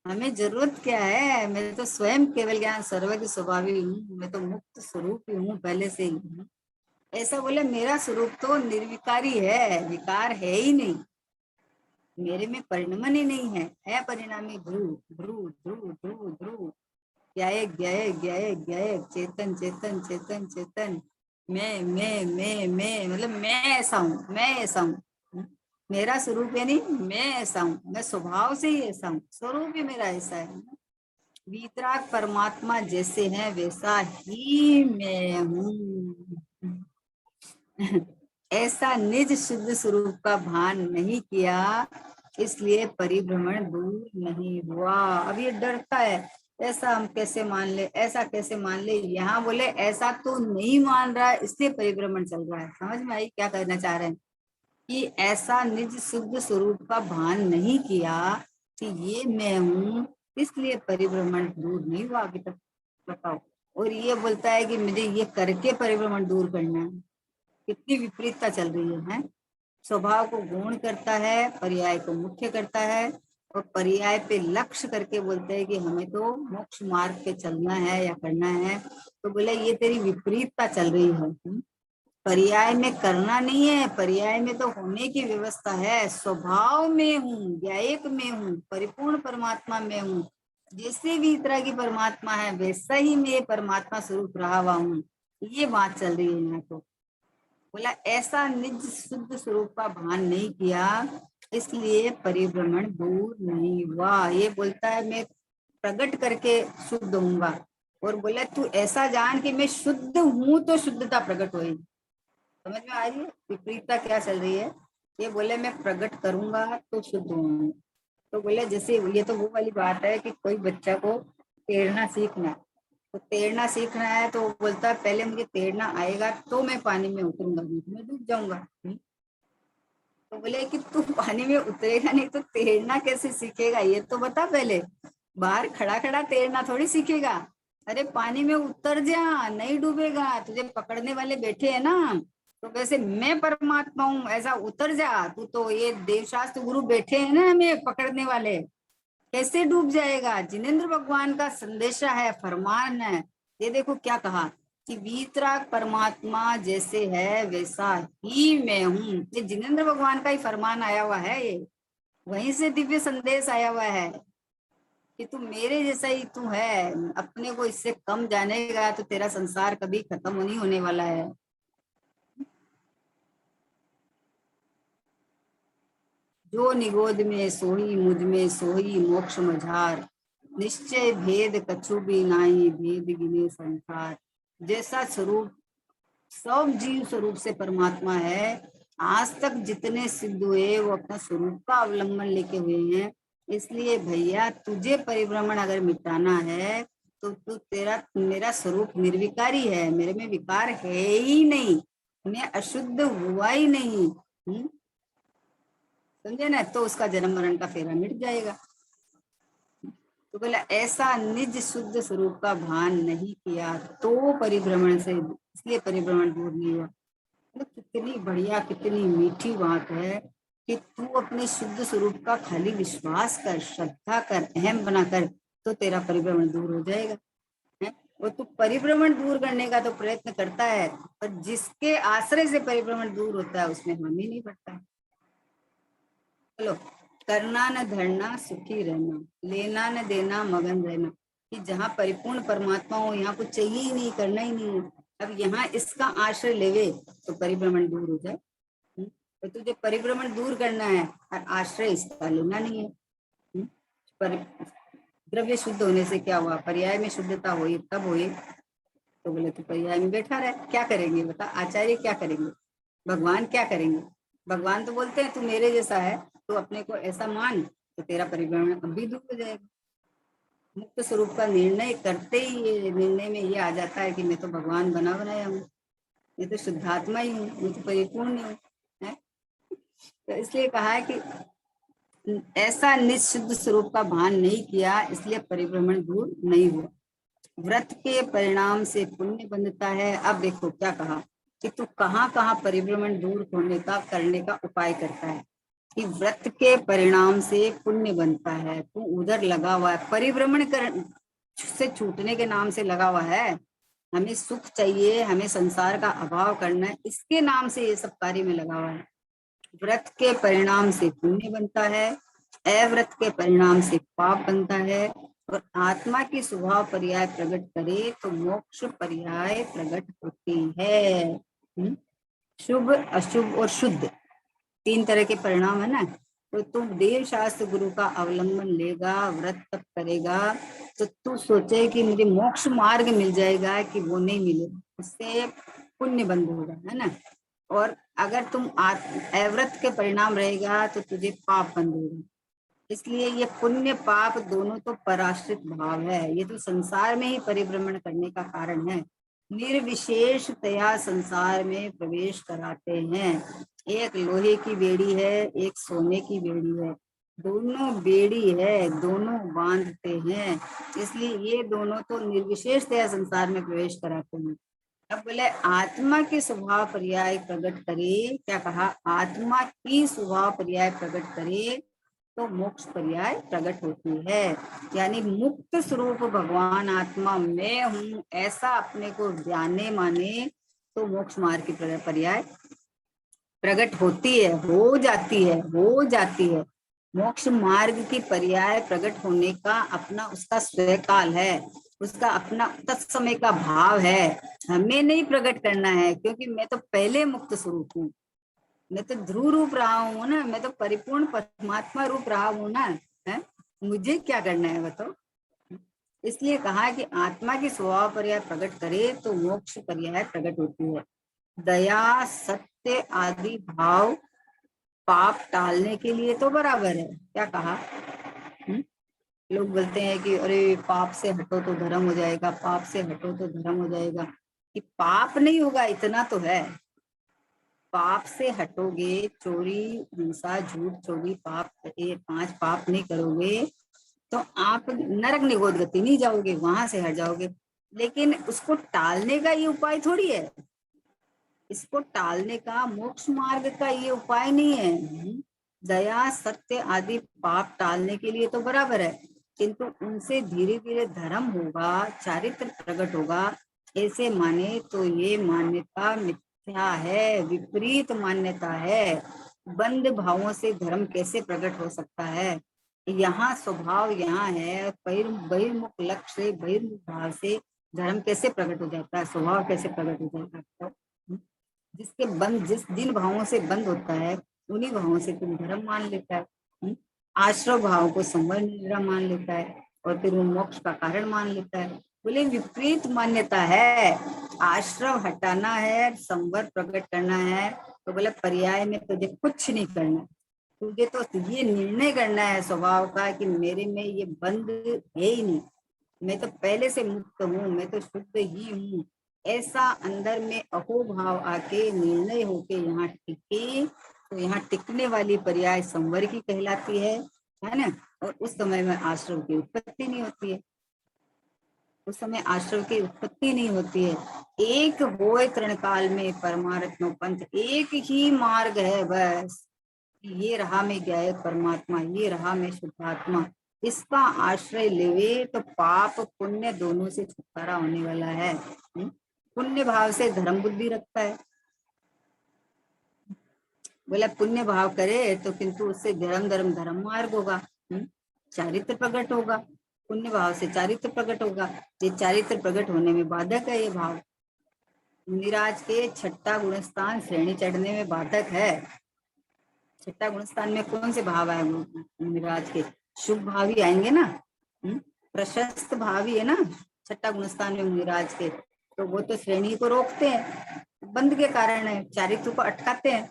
हमें जरूरत क्या है। मैं तो स्वयं केवल ज्ञान सर्वज्ञ स्वभावी हूँ, मैं तो मुक्त स्वरूप ही हूँ पहले से ही। ऐसा बोले मेरा स्वरूप तो निर्विकारी है, विकार है ही नहीं, मेरे में परिणमन ही नहीं है परिणामी ध्रुव ध्रुव ध्रुव ध्रुव ध्रुव, ज्ञायक ज्ञायक ज्ञायक ज्ञायक, चेतन चेतन चेतन चेतन, मैं मतलब मैं ऐसा हूँ, मैं ऐसा हूँ। मेरा स्वरूप यानी मैं ऐसा हूँ, मैं स्वभाव से ही ऐसा हूँ, स्वरूप ही मेरा ऐसा है। वीतराग परमात्मा जैसे है वैसा ही मैं हूँ। ऐसा निज शुद्ध स्वरूप का भान नहीं किया, इसलिए परिभ्रमण दूर नहीं हुआ। अब ये डरता है, ऐसा हम कैसे मान ले, ऐसा कैसे मान ले। यहाँ बोले ऐसा तो नहीं मान रहा है इसलिए परिभ्रमण चल रहा है। समझ में आई क्या कहना चाह रहे हैं? कि ऐसा निज शुद्ध स्वरूप का भान नहीं किया कि ये मैं हूँ, इसलिए परिभ्रमण दूर नहीं हुआ अभी तक। बताओ। और ये बोलता है कि मुझे ये करके परिभ्रमण दूर करना है। कितनी विपरीतता चल रही है? स्वभाव को गौण करता है, पर्याय को मुख्य करता है, और पर्याय पे लक्ष्य करके बोलते हैं कि हमें तो मोक्ष मार्ग पे चलना है या करना है। तो बोले ये तेरी विपरीतता चल रही है। पर्याय में करना नहीं है, पर्याय में तो होने की व्यवस्था है। स्वभाव में हूँ, व्यायक में हूँ, परिपूर्ण परमात्मा में हूँ। जैसे भी तरह की परमात्मा है वैसा ही मैं परमात्मा स्वरूप रहा हुआ हूँ। ये बात चल रही है यहाँ तो। बोला ऐसा निज शुद्ध स्वरूप का भान नहीं किया, इसलिए परिभ्रमण दूर नहीं हुआ। ये बोलता है मैं प्रकट करके शुद्ध हूँगा, और बोला तू ऐसा जान कि मैं शुद्ध हूँ तो शुद्धता प्रकट होगी। समझ में आ रही है विपरीतता क्या चल रही है? ये बोले मैं प्रकट करूंगा तो शुद्ध हूँ। तो बोले जैसे ये तो वो वाली बात है कि कोई बच्चा को तैरना सीखना है, तो तैरना सीखना है तो वो बोलता है पहले मुझे तैरना आएगा तो मैं पानी में उतरूंगा, नहीं तो मैं डूब जाऊंगा। तो बोले कि तू पानी में उतरेगा नहीं तो तैरना कैसे सीखेगा, ये तो बता पहले। बाहर खड़ा खड़ा तैरना थोड़ी सीखेगा। अरे पानी में उतर जा, नहीं डूबेगा, तुझे पकड़ने वाले बैठे हैं ना। तो वैसे मैं परमात्मा हूँ ऐसा उतर जा तू। तो ये देवशास्त्र गुरु बैठे हैं ना हमें पकड़ने वाले, कैसे डूब जाएगा? जिनेन्द्र भगवान का संदेशा है, फरमान है। ये देखो क्या कहा कि वीतराग परमात्मा जैसे है वैसा ही मैं हूँ। ये जिनेन्द्र भगवान का ही फरमान आया हुआ है, ये वहीं से दिव्य संदेश आया हुआ है कि तू मेरे जैसा ही तू है। अपने को इससे कम जानेगा तो तेरा संसार कभी खत्म नहीं होने वाला है। जो निगोद में सोही मुझ में सोही मोक्ष मझार, निश्चय भेद कछु भी नाही भेद गिने संसार। जैसा स्वरूप सब जीव स्वरूप से परमात्मा है, आज तक जितने सिद्ध हुए वो अपना स्वरूप का अवलंबन लेके हुए हैं। इसलिए भैया तुझे परिभ्रमण अगर मिटाना है तो तू तेरा मेरा स्वरूप निर्विकारी है, मेरे में विकार है ही नहीं, मैं अशुद्ध हुआ ही नहीं। समझे ना? तो उसका जन्म मरण का फेरा मिट जाएगा। तो बोला ऐसा निज शुद्ध स्वरूप का भान नहीं किया तो परिभ्रमण से, इसलिए परिभ्रमण दूर नहीं हुआ। मतलब कितनी बढ़िया कितनी मीठी बात है कि तू अपने शुद्ध स्वरूप का खाली विश्वास कर, श्रद्धा कर, अहम बना कर, तो तेरा परिभ्रमण दूर हो जाएगा है। और तू परिभ्रमण दूर करने का तो प्रयत्न करता है, पर जिसके आश्रय से परिभ्रमण दूर होता है उसमें हम ही नहीं पड़ता है। चलो, करना न धरना सुखी रहना, लेना न देना मगन रहना। कि जहाँ परिपूर्ण परमात्मा हो यहाँ कुछ चाहिए ही नहीं, करना ही नहीं है। अब यहाँ इसका आश्रय लेवे तो परिभ्रमण दूर हो जाए। तो तुझे परिभ्रमण दूर करना है और आश्रय इसका लेना नहीं है। पर द्रव्य शुद्ध होने से क्या हुआ? पर्याय में शुद्धता हुई तब हुई। तो बोले तो पर्याय में बैठा रहे, क्या करेंगे बता? आचार्य क्या करेंगे? भगवान क्या करेंगे? भगवान तो बोलते हैं तू मेरे जैसा है, तो अपने को ऐसा मान तो तेरा परिभ्रमण अभी दूर हो जाएगा। मुक्त स्वरूप का निर्णय करते ही ये निर्णय में ये आ जाता है कि मैं तो भगवान बना बनाया हूँ, मैं तो शुद्धात्मा ही हूँ, मैं तो परिपूर्ण हूँ है। तो इसलिए कहा है कि ऐसा निःशुद्ध स्वरूप का भान नहीं किया, इसलिए परिभ्रमण दूर नहीं हुआ। व्रत के परिणाम से पुण्य बनता है। अब देखो क्या कहा कि तू कहाँ कहाँ परिभ्रमण दूर होने का करने का उपाय करता है। कि व्रत के परिणाम से पुण्य बनता है, तू उधर लगा हुआ है, परिभ्रमण कर से छूटने के नाम से लगा हुआ है। हमें सुख चाहिए, हमें संसार का अभाव करना है, इसके नाम से ये सब कार्य में लगा हुआ है। व्रत के परिणाम से पुण्य बनता है, अव्रत के परिणाम से पाप बनता है, और आत्मा की स्वभाव पर्याय प्रकट करे तो मोक्ष पर्याय प्रकट होती है। शुभ, अशुभ और शुद्ध, 3 तरह के परिणाम है ना। तो तुम देव शास्त्र गुरु का अवलंबन लेगा, व्रत तप करेगा, तो तू सोचे कि मुझे मोक्ष मार्ग मिल जाएगा, कि वो नहीं मिलेगा, उससे पुण्य बंद होगा, है ना। और अगर तुम अव्रत के परिणाम रहेगा तो तुझे पाप बंद होगा। इसलिए ये पुण्य पाप दोनों तो पराश्रित भाव है, ये तो संसार में ही परिभ्रमण करने का कारण है। निर्विशेषतया संसार में प्रवेश कराते हैं। एक लोहे की बेड़ी है, एक सोने की बेड़ी है, दोनों बेड़ी है, दोनों बांधते हैं, इसलिए ये दोनों तो निर्विशेषतया संसार में प्रवेश कराते हैं। अब बोले आत्मा के स्वभाव पर्याय प्रकट करे, क्या कहा, आत्मा की स्वभाव पर्याय प्रकट करे तो मोक्ष पर्याय प्रकट होती है। यानी मुक्त स्वरूप भगवान आत्मा मैं हूँ ऐसा अपने को जाने माने तो मोक्ष मार्ग की पर्याय प्रकट होती है, हो जाती है। मोक्ष मार्ग की पर्याय प्रकट होने का अपना उसका स्वकाल है, उसका अपना तत्समय का भाव है। हमें नहीं प्रकट करना है, क्योंकि मैं तो पहले मुक्त स्वरूप हूँ, मैं तो ध्रुव रूप रहा हूँ ना, मैं तो परिपूर्ण परमात्मा रूप रहा हूँ ना, है? मुझे क्या करना है बताओ। इसलिए कहा कि आत्मा की स्वभाव पर्याय प्रकट करे तो मोक्ष पर्याय प्रकट होती है। दया, सत्य आदि भाव पाप टालने के लिए तो बराबर है। क्या कहा, लोग बोलते हैं कि अरे पाप से हटो तो धर्म हो जाएगा, पाप से हटो तो धर्म हो जाएगा, कि पाप नहीं होगा इतना तो है। पाप से हटोगे, चोरी, हिंसा, झूठ, चोरी, पाप, ये 5 पाप नहीं करोगे तो आप नरक निगोद गति नहीं जाओगे, वहां से हट जाओगे। लेकिन उसको टालने का ये उपाय थोड़ी है, इसको टालने का मोक्ष मार्ग का ये उपाय नहीं है। दया, सत्य आदि पाप टालने के लिए तो बराबर है, किंतु उनसे धीरे धीरे धर्म होगा, चारित्र प्रकट होगा, ऐसे माने तो ये मान्यता मिथ्या है, विपरीत मान्यता है। बंद भावों से धर्म कैसे प्रकट हो सकता है। यहाँ स्वभाव यहाँ है, बहिर्मुख लक्ष्य से, बहिर्मुख भाव से धर्म कैसे प्रकट हो जाता है, स्वभाव कैसे प्रकट हो जाता है। जिसके बंद, जिस जिन भावों से बंद होता है उन्हीं भावों से तुम धर्म मान लेता है। आश्रव भाव को संवर निद्रा मान लेता है और फिर वो मोक्ष का कारण मान लेता है। बोले विपरीत मान्यता है, आश्रव हटाना है, संवर प्रकट करना है, तो बोले पर्याय में तुझे कुछ नहीं करना, तुझे तो ये निर्णय करना है स्वभाव का कि मेरे में ये बंद है ही नहीं, मैं तो पहले से मुक्त हूँ, मैं तो शुद्ध ही हूँ। ऐसा अंदर में अहो भाव आके निर्णय होके यहाँ टिके तो यहाँ टिकने वाली पर्याय संवर की कहलाती है ना। और उस समय में आश्रम की उत्पत्ति नहीं होती है, उस समय आश्रम की उत्पत्ति नहीं होती है। एक होए तृण काल में परमात्मा पंथ, एक ही मार्ग है बस, ये रहा में गया है परमात्मा, ये रहा में शुद्धात्मा, इसका आश्रय लेवे तो पाप पुण्य दोनों से छुटकारा होने वाला है। पुण्य भाव से धर्म बुद्धि रखता है, बोला पुण्य भाव करे तो किंतु उससे धर्म मार्ग होगा, चारित्र प्रकट होगा, पुण्य भाव से चारित्र प्रकट होगा। ये चारित्र प्रकट होने में बाधक है ये भाव, मुनिराज के छठा गुणस्थान श्रेणी चढ़ने में बाधक है। छठा गुणस्थान में कौन से भाव आए मुनिराज के, शुभ भाव ही आएंगे ना, प्रशस्त भाव ही है ना छठा गुणस्थान में मुनिराज के, तो वो तो श्रेणी को रोकते हैं, बंद के कारण है, चारित्र को अटकाते हैं।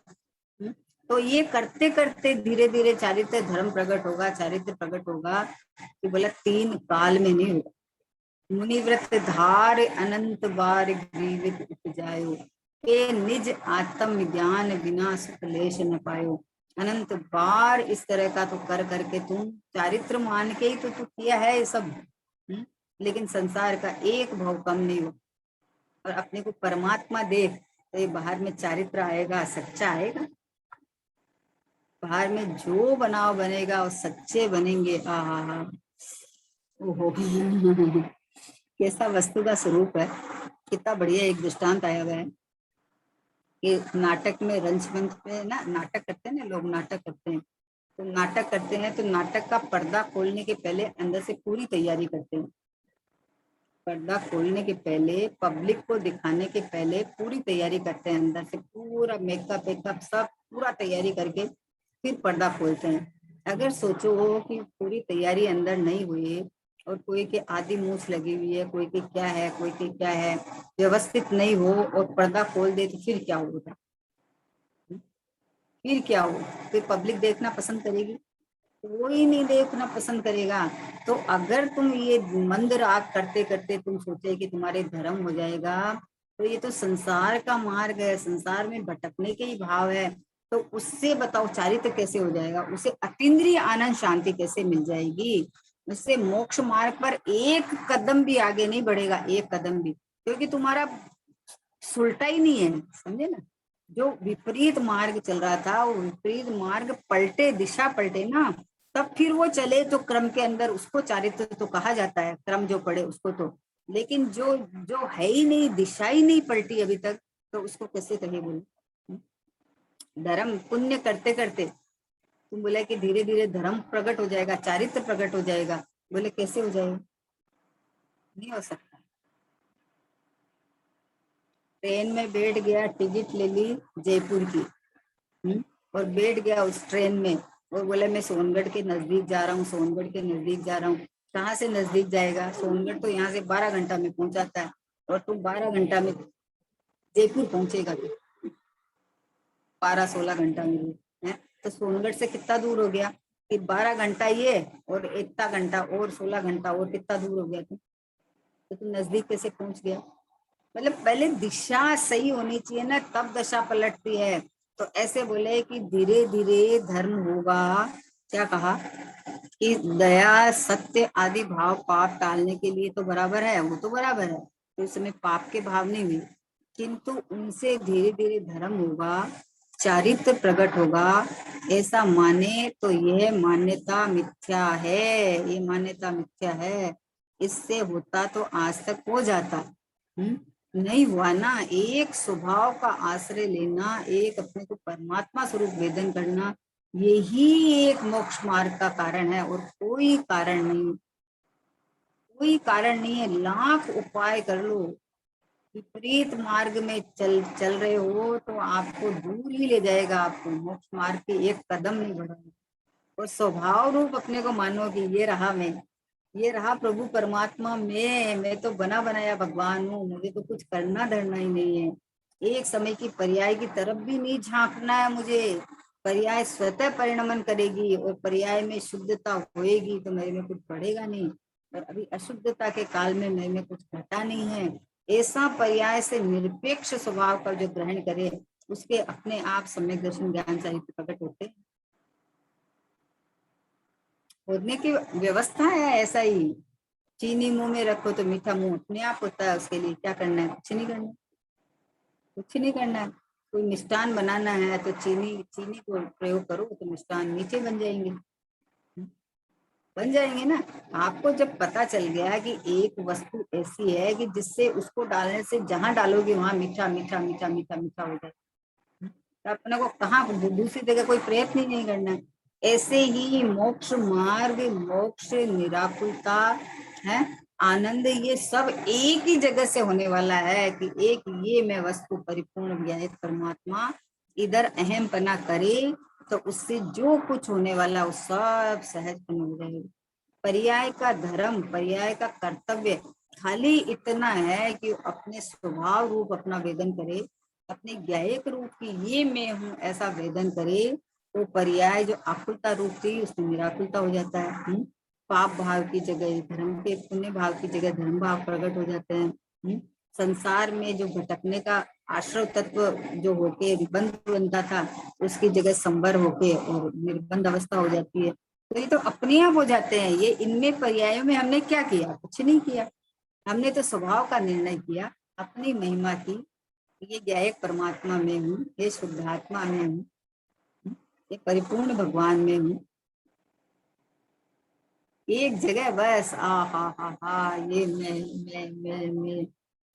तो ये करते करते धीरे धीरे चारित्र धर्म प्रकट होगा, चारित्र प्रकट होगा, तो बोला 3 काल में नहीं होगा। मुनिव्रत धार अनंत बार जीवित उपजायो, के निज आत्म ज्ञान बिना सुख लेश न पायो। अनंत बार इस तरह का तो कर करके तुम चारित्र मान के ही तो तू किया है ये सब, लेकिन संसार का एक भाव कम नहीं हो। और अपने को परमात्मा देख तो ये बाहर में चारित्र आएगा, सच्चा आएगा, बाहर में जो बनाव बनेगा वो सच्चे बनेंगे। आहा, ओहो कैसा वस्तु का स्वरूप है। कितना बढ़िया एक दृष्टांत आया हुआ है कि नाटक में रंच मंच पे ना नाटक करते हैं ना लोग, नाटक करते हैं तो नाटक करते हैं तो नाटक का पर्दा खोलने के पहले अंदर से पूरी तैयारी करते हैं। पर्दा खोलने के पहले, पब्लिक को दिखाने के पहले पूरी तैयारी करते हैं, अंदर से पूरा मेकअप वेकअप सब पूरा तैयारी करके फिर पर्दा खोलते हैं। अगर सोचो हो कि पूरी तैयारी अंदर नहीं हुई और कोई के आधी मूछ लगी हुई है, कोई के क्या है, कोई के क्या है, व्यवस्थित नहीं हो और पर्दा खोल दे तो फिर क्या होगा? फिर क्या हो? फिर पब्लिक देखना पसंद करेगी? कोई नहीं देखना पसंद करेगा। तो अगर तुम ये मंद राग करते करते तुम सोचे कि तुम्हारे धर्म हो जाएगा, तो ये तो संसार का मार्ग है, संसार में भटकने के ही भाव है। तो उससे बताओ चारित्र कैसे हो जाएगा? उसे अतीन्द्रिय आनंद शांति कैसे मिल जाएगी? उससे मोक्ष मार्ग पर एक कदम भी आगे नहीं बढ़ेगा, एक कदम भी, क्योंकि तुम्हारा सुलटा ही नहीं है, समझे ना? जो विपरीत मार्ग चल रहा था वो विपरीत मार्ग पलटे, दिशा पलटे ना, तब फिर वो चले तो क्रम के अंदर उसको चारित्र तो कहा जाता है, क्रम जो पड़े उसको तो। लेकिन जो जो है ही नहीं, दिशा ही नहीं पलटी अभी तक, तो उसको कैसे कहे बोले? धर्म पुण्य करते करते तुम बोले कि धीरे धीरे धर्म प्रकट हो जाएगा, चारित्र प्रकट हो जाएगा, बोले कैसे हो जाएगा? नहीं हो सकता। ट्रेन में बैठ गया, टिकट ले ली जयपुर की, और बैठ गया उस ट्रेन में और बोले मैं सोनगढ़ के नजदीक जा रहा हूँ, सोनगढ़ के नजदीक जा रहा हूँ। कहाँ से नजदीक जाएगा? सोनगढ़ तो यहाँ से 12 घंटा में पहुंचाता है, और तुम 12 घंटा में जयपुर पहुंचेगा तो 12-16 घंटा में है। तो सोनगढ़ से कितना दूर हो गया? फिर 12 घंटा ये और इतना घंटा और 16 घंटा और कितना दूर हो गया? तो तुम नजदीक कैसे पहुंच गया? मतलब पहले दिशा सही होनी चाहिए ना, तब दशा पलटती है। तो ऐसे बोले कि धीरे धीरे धर्म होगा। क्या कहा कि दया सत्य आदि भाव पाप टालने के लिए तो बराबर है, वो तो बराबर है, तो इस समय पाप के भाव नहीं हुए, किंतु उनसे धीरे धीरे धर्म होगा, चारित्र प्रकट होगा, ऐसा माने तो यह मान्यता मिथ्या है, ये मान्यता मिथ्या है। इससे होता तो आज तक हो जाता, नहीं हुआ ना। एक स्वभाव का आश्रय लेना, एक अपने को परमात्मा स्वरूप वेदन करना, यही एक मोक्ष मार्ग का कारण है, और कोई कारण नहीं, कोई कारण नहीं है। लाख उपाय कर लो, विपरीत मार्ग में चल चल रहे हो तो आपको दूर ही ले जाएगा, आपको मोक्ष मार्ग के एक कदम नहीं बढ़ाएगा। और स्वभाव रूप अपने को मानो कि ये रहा मैं, ये रहा प्रभु परमात्मा, मैं तो बना बनाया भगवान हूँ, मुझे तो कुछ करना धरना ही नहीं है। एक समय की पर्याय की तरफ भी नहीं झांकना है मुझे। पर्याय स्वतः परिणमन करेगी और पर्याय में शुद्धता होएगी तो मेरे में कुछ बढ़ेगा नहीं, और अभी अशुद्धता के काल में मेरे में कुछ घटा नहीं है। ऐसा पर्याय से निरपेक्ष स्वभाव का जो ग्रहण करे, उसके अपने आप सम्यक दर्शन ज्ञान साहित्य प्रकट होते हैं। होने की व्यवस्था है ऐसा ही। चीनी मुंह में रखो तो मीठा मुंह अपने आप होता है, उसके लिए क्या करना है? कुछ नहीं करना, कुछ नहीं करना है। कोई मिष्ठान बनाना है तो चीनी चीनी को प्रयोग करो तो मिष्ठान मीठे बन जाएंगे, बन जाएंगे ना। आपको जब पता चल गया कि एक वस्तु ऐसी है कि जिससे उसको डालने से जहां डालोगे वहां मीठा मीठा मीठा मीठा मीठा हो जाए, तो अपने को कहाँ दूसरी जगह कोई प्रयत्न ही नहीं करना है। ऐसे ही मोक्ष मार्ग, मोक्ष, निराकुलता है, आनंद, ये सब एक ही जगह से होने वाला है कि एक ये मैं वस्तु परिपूर्ण ज्ञात परमात्मा इधर अहम पना करे, तो उससे जो कुछ होने वाला वो सब सहज हो जाएगा। पर्याय का धर्म, पर्याय का कर्तव्य खाली इतना है कि अपने स्वभाव रूप अपना वेदन करे, अपने ज्ञायक रूप की ये मैं हूँ ऐसा वेदन करे, तो पर्याय जो आकुलता रूप थी उसमें निराकुलता हो जाता है। पाप भाव की जगह धर्म के, पुण्य भाव की जगह धर्म भाव प्रकट हो जाते हैं। संसार में जो भटकने का आश्रव तत्व जो होके बंद बनता था, उसकी जगह संबर होके और निर्बंध अवस्था हो जाती है। तो ये तो अपने आप हो जाते हैं। ये इनमें पर्यायों में हमने क्या किया? कुछ नहीं किया, हमने तो स्वभाव का निर्णय किया, अपनी महिमा की, ये ज्ञायक परमात्मा में हूँ, ये शुद्धात्मा में हूँ, ये परिपूर्ण भगवान में हूँ। एक जगह बस आ हा ये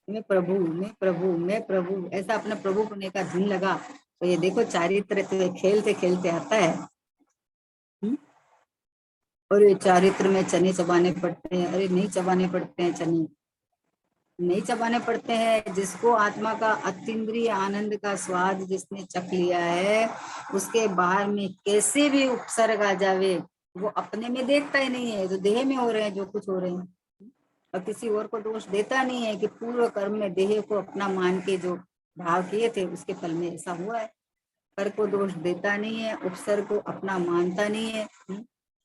मैं प्रभु, मैं प्रभु, मैं प्रभु, ऐसा अपना प्रभु होने का धुन लगा। तो ये देखो चारित्र तो खेलते खेलते आता है। और ये चारित्र में चने चबाने पड़ते हैं, अरे नहीं चबाने पड़ते हैं चने, नहीं चबाने पड़ते हैं। जिसको आत्मा का अतीन्द्रिय आनंद का स्वाद जिसने चख लिया है, उसके बाहर में कैसे भी उपसर्ग आ जावे, वो अपने में देखता ही नहीं है, जो देह में हो रहे हैं जो कुछ हो रहे हैं, और किसी और को दोष देता नहीं है कि पूर्व कर्म में देह को अपना मान के जो भाव किए थे उसके फल में ऐसा हुआ है। कर को दोष देता नहीं है, उपसर्ग को अपना मानता नहीं है।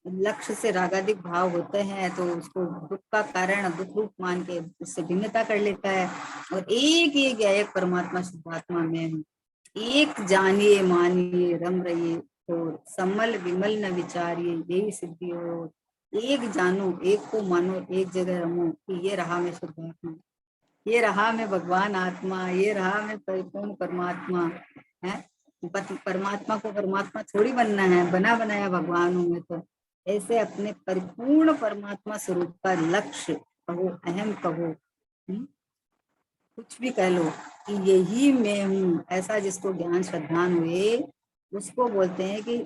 लक्ष्य से रागादिक भाव होते हैं तो उसको दुख का कारण दुख रूप मान के उससे भिन्नता कर लेता है। और एक ये एक परमात्मा शुद्धात्मा में हूँ, एक जानिए मानिए रम रहिए, तो समल विमल न विचारिए यही सिद्धि हो। एक जानो, एक को मानो, एक जगह रमो कि ये रहा मैं शुद्धात्मा, ये रहा मैं भगवान आत्मा, ये रहा मैं परिपूर्ण परमात्मा है। परमात्मा को परमात्मा थोड़ी बनना है, बना बनाया भगवान हूं मैं तो। ऐसे अपने परिपूर्ण परमात्मा स्वरूप का लक्ष्य कहो, अहम कहो, कुछ भी कह लो कि यही मैं हूँ, ऐसा जिसको ज्ञान श्रद्धान हुए उसको बोलते हैं कि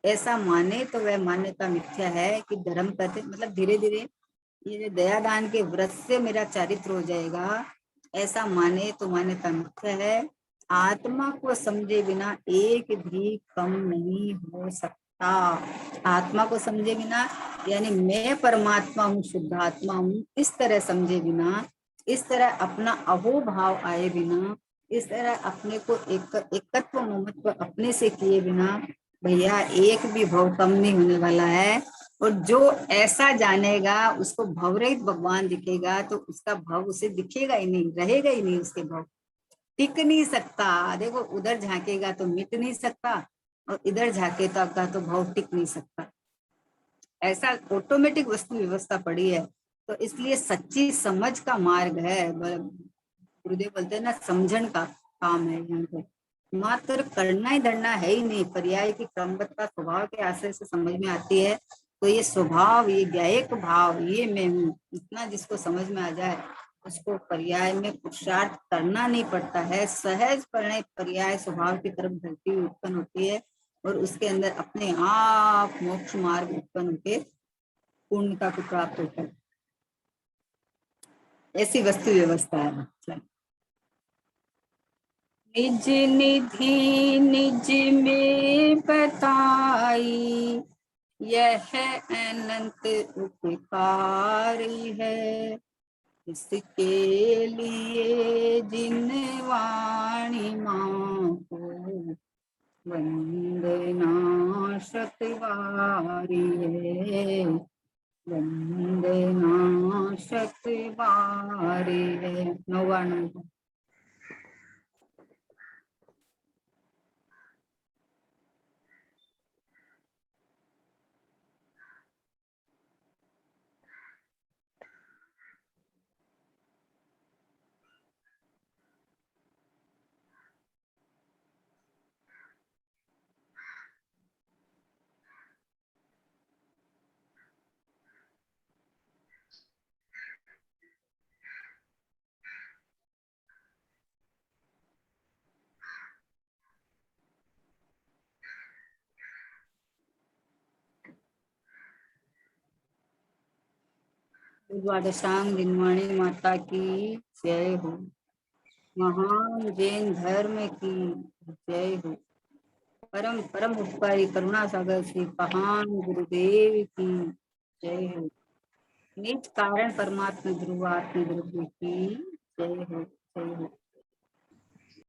ऐसा माने तो वह मान्यता मिथ्या है। कि धर्म करते मतलब धीरे धीरे ये दया दान के व्रत से मेरा चरित्र हो जाएगा, ऐसा माने तो मान्यता मिथ्या है। आत्मा को समझे बिना एक भी कम नहीं हो सकता। आत्मा को समझे बिना यानी मैं परमात्मा हूँ, शुद्ध आत्मा हूँ, इस तरह समझे बिना, इस तरह अपना अहो भाव आए बिना, इस तरह अपने को एकत्व ममत्व अपने से किए बिना भैया एक भी भव कम नहीं होने वाला है। और जो ऐसा जानेगा उसको भवरहित भगवान दिखेगा, तो उसका भव उसे दिखेगा ही नहीं, रहेगा ही नहीं, उसके भव टिक नहीं सकता। देखो उधर झांकेगा तो मिट नहीं सकता, और इधर झांकेगा तो भव टिक नहीं सकता। ऐसा ऑटोमेटिक वस्तु व्यवस्था पड़ी है। तो इसलिए सच्ची समझ का मार्ग है। गुरुदेव बोलते हैं ना, समझन का काम है यहाँ पे, मात्र करना ही धरना है ही नहीं। पर्याय की क्रमबद्ध का स्वभाव के आश्रय से समझ में आती है। तो ये स्वभाव, ये ज्ञायक भाव, ये मैं हूँ, इतना जिसको समझ में आ जाए उसको पर्याय में पुरुषार्थ करना नहीं पड़ता है। सहज परिणय पर्याय स्वभाव की तरफ धरती हुई उत्पन्न होती है, और उसके अंदर अपने आप मोक्ष मार्ग उत्पन्न होकर पूर्णता को प्राप्त होता है। ऐसी वस्तु व्यवस्था है। निज निधि निज में बताई, यह अनंत उपकारी है। इसके लिए जिन वाणी माँ को वंदना शतवारी है, वंदना शतवारी है। नौवाण द्वादशांग दिनवाणी माता की जय हो। महान जैन धर्म की जय हो। परम परम उपकारी करुणा सागर श्री महान गुरुदेव की जय हो। निज कारण परमात्मा ध्रुवात्म गुरु की जय हो, जय हो।